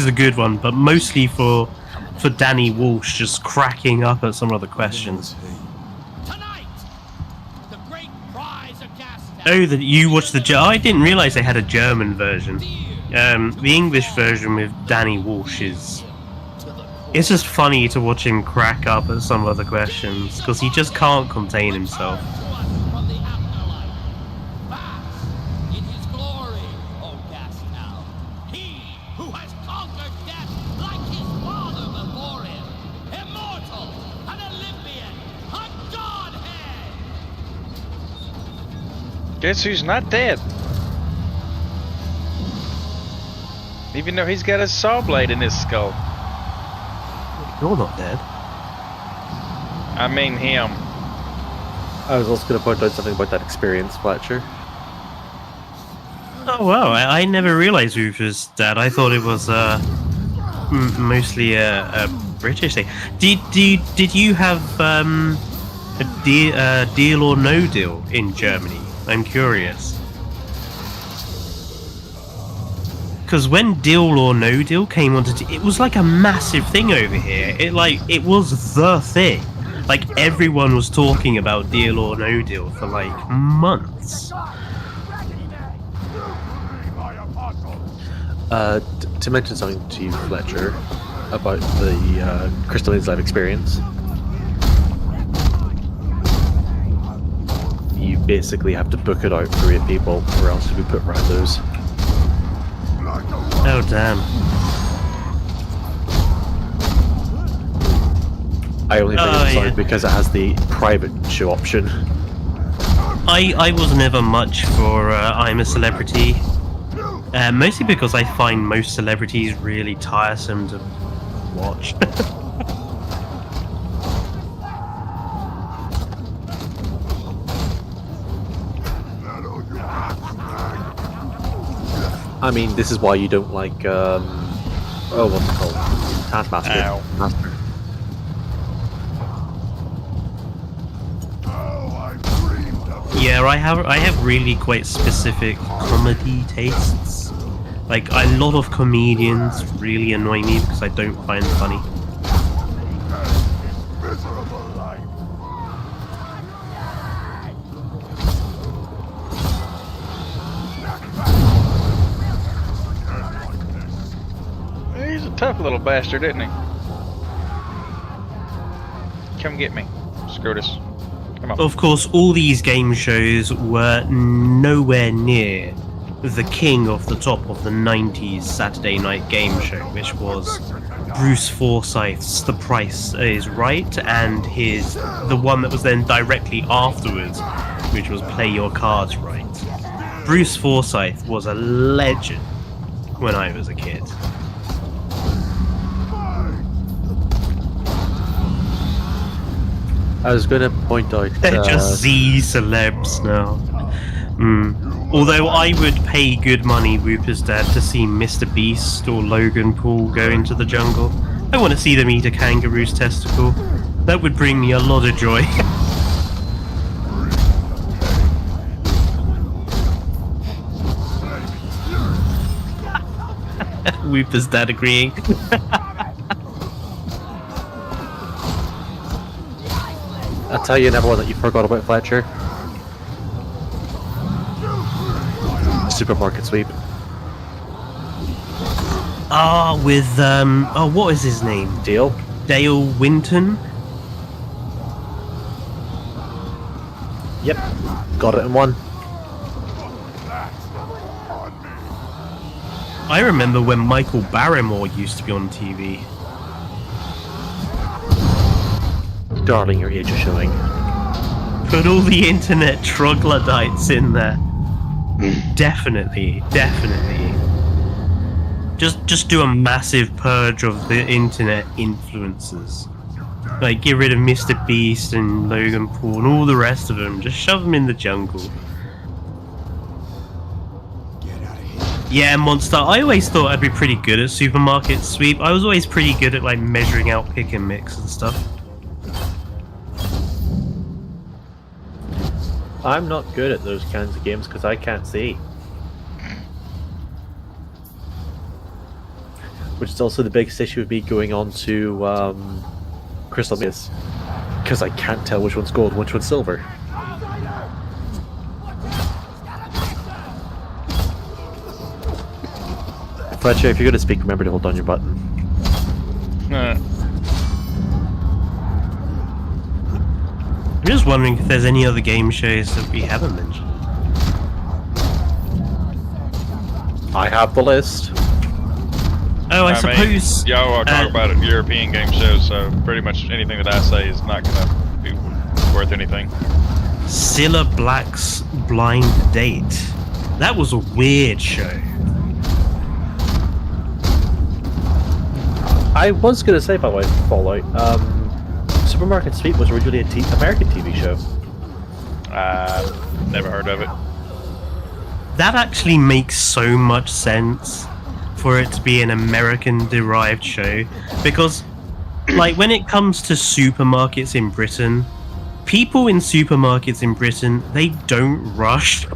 a good one, but mostly for Danny Walsh just cracking up at some of the questions. Tonight, the great prize of Gastown. Oh, that you watched I didn't realise they had a German version. The English version with Danny Walsh is. It's just funny to watch him crack up at some of the questions because he just can't contain himself. From the afterlife, vast in his glory, O Gastown. He who has conquered death like his father before him, immortal, an Olympian, a godhead. Guess who's not dead? Even though he's got a saw blade in his skull. You're not dead. I mean him. I was also going to point out something about that experience, Fletcher. Oh wow, I never realised Ruth was dead. I thought it was mostly a British thing. Did you have a deal or no deal in Germany? I'm curious. Because when Deal or No Deal came onto it was like a massive thing over here. It was the thing. Like everyone was talking about Deal or No Deal for like months. To mention something to you, Fletcher, about the Crystal Maze Live experience. You basically have to book it out for 8 people, or else you'll be put randos. Oh damn. I only think it's on because it has the private show option. I was never much for I'm a Celebrity. Mostly because I find most celebrities really tiresome to watch. I mean, this is why you don't like, oh, what's it called? Taskmaster. Ow. Master. Yeah, I have really quite specific comedy tastes. Like, a lot of comedians really annoy me because I don't find it funny. He's a tough little bastard, isn't he? Come get me, Scrotus. Come on. Of course, all these game shows were nowhere near the king of the top of the 90s Saturday night game show, which was Bruce Forsyth's The Price is Right, and the one that was then directly afterwards, which was Play Your Cards Right. Bruce Forsyth was a legend when I was a kid. I was going to point out... They're just Z celebs now. Although I would pay good money, Whooper's dad, to see Mr. Beast or Logan Paul go into the jungle. I want to see them eat a kangaroo's testicle. That would bring me a lot of joy. Whooper's dad agreeing. I'll tell you another one that you forgot about, Fletcher. Supermarket sweep. Ah, with, oh, what is his name? Deal? Dale Winton? Yep. Got it in one. I remember when Michael Barrymore used to be on TV. Darling, your age is showing. Put all the internet troglodytes in there. Definitely. Just do a massive purge of the internet influencers. Like, get rid of Mr. Beast and Logan Paul and all the rest of them. Just shove them in the jungle. Yeah, Monster, I always thought I'd be pretty good at supermarket sweep. I was always pretty good at, like, measuring out pick and mix and stuff. I'm not good at those kinds of games because I can't see. Which is also the biggest issue with me going on to Crystal Maze. Because I can't tell which one's gold and which one's silver. Fletcher, if you're going to speak, remember to hold down your button. I'm just wondering if there's any other game shows that we haven't mentioned. I have the list. Oh, I mean, suppose... y'all are talking about it, European game shows, so pretty much anything that I say is not going to be worth anything. Cilla Black's Blind Date. That was a weird show. I was going to say, by the way, Fallout, Supermarket Sweep was originally an American TV show. Never heard of it. That actually makes so much sense for it to be an American-derived show, because, like, when it comes to supermarkets in Britain, people in supermarkets in Britain, they don't rush.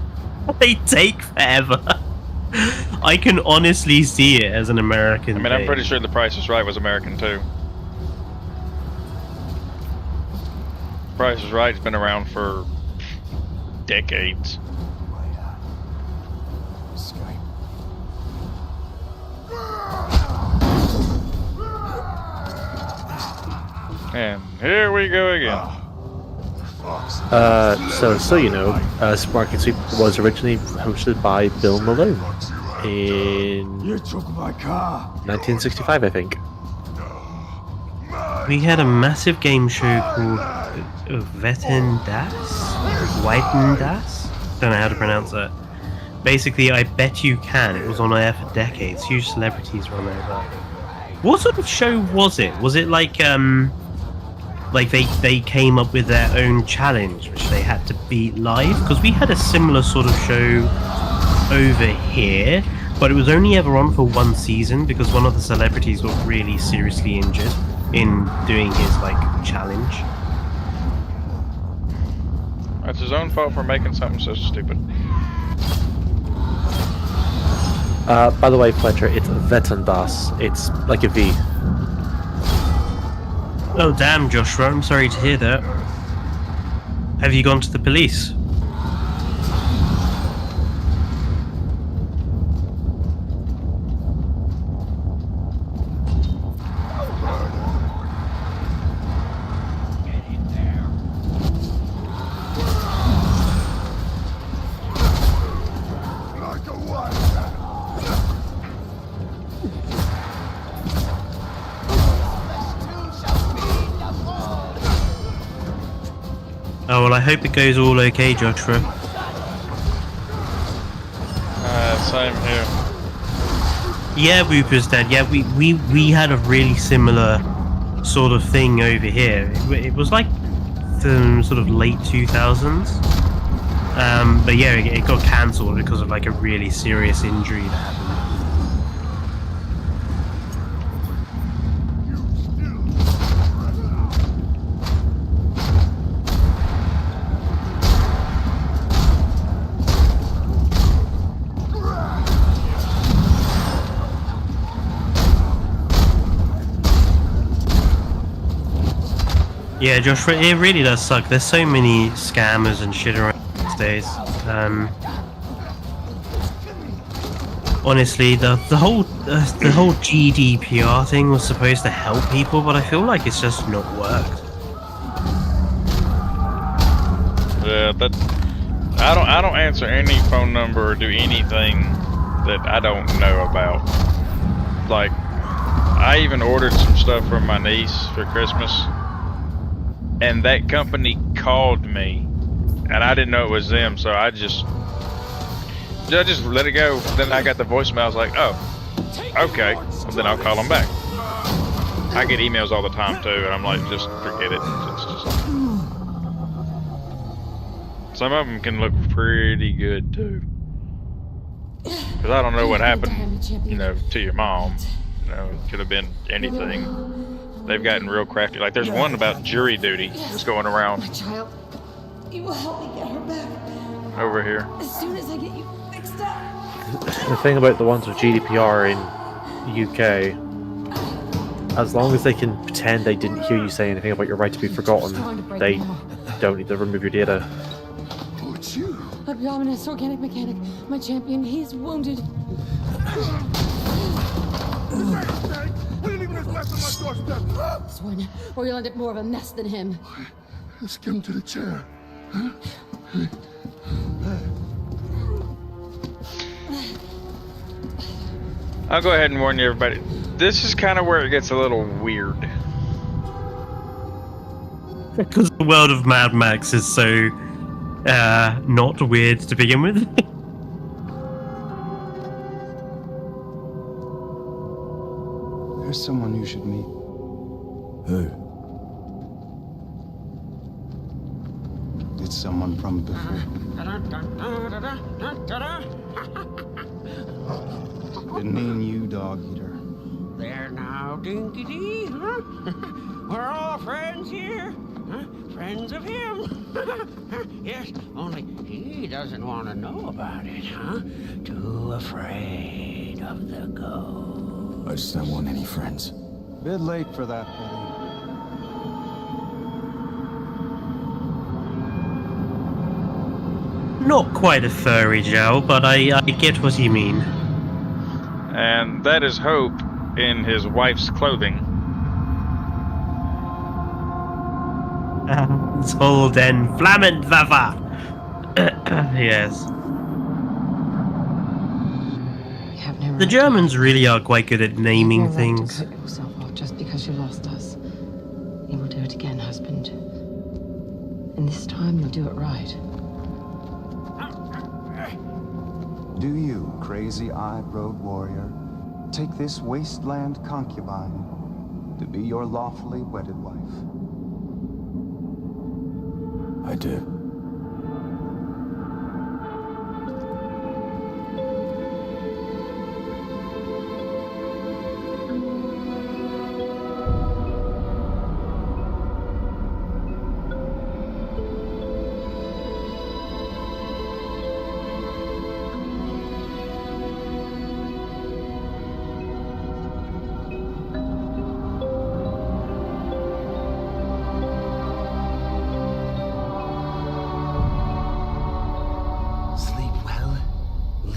They take forever. I can honestly see it as an American I mean, I'm pretty sure The Price is Right was American, too. Price is Right's been around for decades. And here we go again. So you know, Supermarket Sweep was originally hosted by Bill Malone in You took my car. 1965, I think. We had a massive game show called Wetten Das? Wetten Das? Don't know how to pronounce that. Basically, I Bet You Can. It was on air for decades. Huge celebrities were on there. What sort of show was it? Was it like they came up with their own challenge which they had to beat live? Because we had a similar sort of show over here, but it was only ever on for one season because one of the celebrities got really seriously injured in doing his like challenge. That's his own fault for making something so stupid. By the way, Fletcher, it's Vettendas. It's like a V. Oh damn, Joshua, I'm sorry to hear that. Have you gone to the police? Oh well, I hope it goes all okay, Joshua. Same here. Yeah, Whooper's dead. Yeah, we had a really similar sort of thing over here. It was like the sort of late 2000s. But yeah, it got cancelled because of like a really serious injury that happened. Yeah, Josh, it really does suck. There's so many scammers and shit around these days. Honestly, the whole GDPR thing was supposed to help people, but I feel like it's just not worked. Yeah, I don't answer any phone number or do anything that I don't know about. Like, I even ordered some stuff for my niece for Christmas. And that company called me, and I didn't know it was them, so I just let it go. Then I got the voicemail. I was like, oh, okay. Well, then I'll call them back. I get emails all the time too, and I'm like, just forget it. It's just... Some of them can look pretty good too, because I don't know what happened, you know, to your mom. You know, it could have been anything. They've gotten real crafty. Like, there's one about jury duty that's going around. My child, you will help me get her back. Over here. As soon as I get you fixed up. The thing about the ones with GDPR in UK, as long as they can pretend they didn't hear you say anything about your right to be forgotten, they don't need to remove your data. Oh, it's you. Abdominus, organic mechanic, my champion, he's wounded. I didn't even respect my doorstep. Sworn, or you'll end up more of a mess than him. Let's get him to the chair. I'll go ahead and warn you, everybody. This is kind of where it gets a little weird. Because the world of Mad Max is so not weird to begin with. There's someone you should meet. Who? It's someone from before. Didn't mean you, dog eater. There now, Dinkity, huh? We're all friends here, huh? Friends of him. Yes, only he doesn't want to know about it, huh? Too afraid of the ghost. I just don't want any friends. Bit late for that, buddy. Not quite a furry Joe, but I get what you mean. And that is Hope in his wife's clothing. Soll den Flammenwerfer! Yes. The Germans really are quite good at naming things. Put yourself off just because you lost us. You will do it again, husband. And this time you'll do it right. Do you, crazy-eyed road warrior, take this wasteland concubine to be your lawfully wedded wife? I do.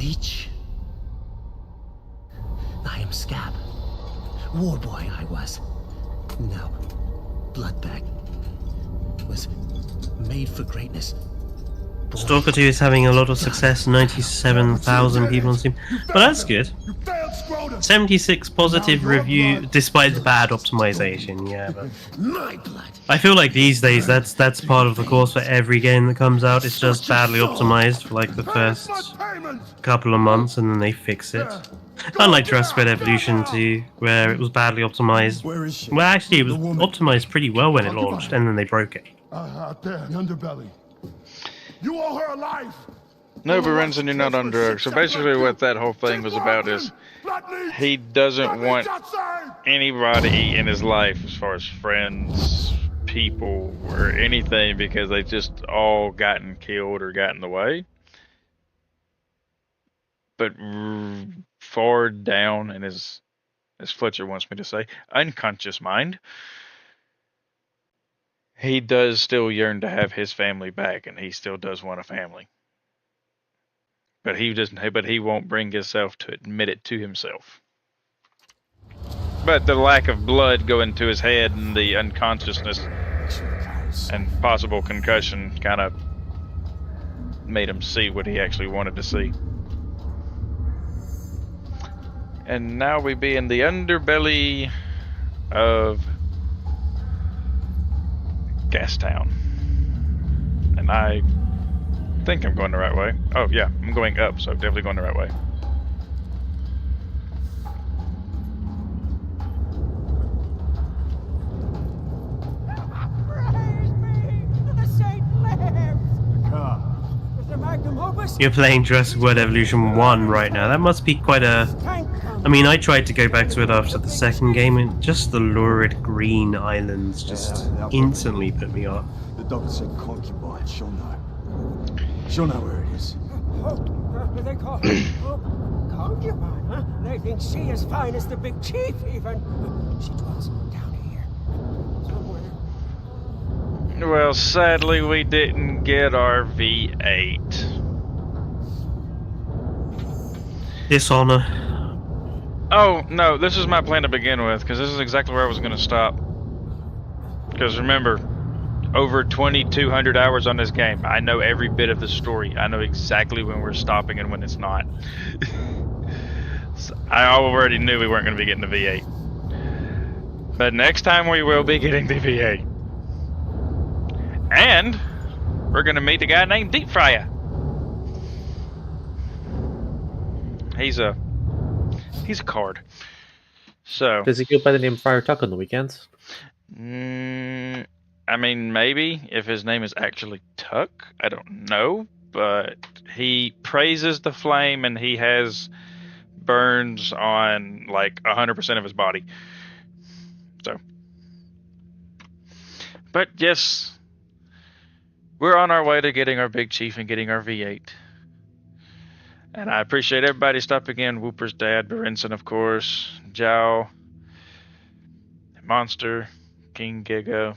leech. I am Scab. War boy I was. Now, Bloodbag was made for greatness. Stalker 2 is having a lot of success, 97,000 people on Steam. But that's good. 76 positive review, despite the bad optimization, yeah. But My blood. I feel like these days that's part of the course for every game that comes out. It's just badly optimized for like the first couple of months and then they fix it. Unlike Jurassic World Evolution 2, where it was badly optimized. Where is she? Well, actually, it was The woman. optimized pretty well when it launched, and then they broke it. Out there, the underbelly. You owe her a life. No, but Renson, you're not on drugs. So basically what that whole thing was about is he doesn't want anybody in his life, as far as friends, people, or anything, because they just all gotten killed or got in the way. But far down in his, as Fletcher wants me to say, unconscious mind, he does still yearn to have his family back, and he still does want a family. But he doesn't. But he won't bring himself to admit it to himself. But the lack of blood going to his head and the unconsciousness and possible concussion kind of made him see what he actually wanted to see. And now we be in the underbelly of Gastown. And I think I'm going the right way. Oh yeah, I'm going up, so definitely going the right way. You're playing Jurassic World Evolution 1 right now. That must be quite a... I mean, I tried to go back to it after the second game, and just the lurid green islands just instantly put me off. The doctor said concubine. She'll know. She'll know where it is. They call her concubine, huh? They think she is fine as the big chief, even. She dwells down here somewhere. Well, sadly, we didn't get our V8. Dishonor. Oh, no, this is my plan to begin with, because this is exactly where I was going to stop. Because remember, over 2,200 hours on this game. I know every bit of the story. I know exactly when we're stopping and when it's not. So I already knew we weren't going to be getting the V8. But next time we will be getting the V8. And we're going to meet a guy named Deep Fryer. He's a card. So Does he go by the name Friar Tuck on the weekends? I mean, maybe if his name is actually Tuck, I don't know, but he praises the flame and he has burns on like 100% of his body. So, but yes, we're on our way to getting our Big Chief and getting our V8. And I appreciate everybody stopping in. Whooper's dad, Berenson, of course, Jow, Monster, King Giga,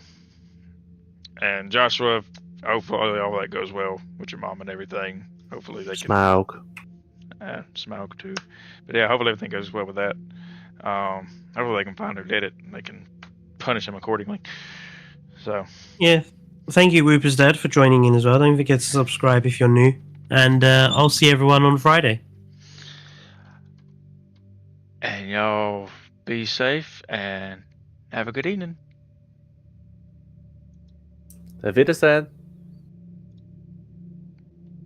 and Joshua. Hopefully all that goes well with your mom and everything. Hopefully they can... Smaug. Smaug too. But yeah, hopefully everything goes well with that. Hopefully they can find who did it and they can punish him accordingly. So... Yeah. Thank you, Whooper's dad, for joining in as well. Don't forget to subscribe if you're new. And I'll see everyone on Friday. And y'all be safe and have a good evening. Auf Wiedersehen.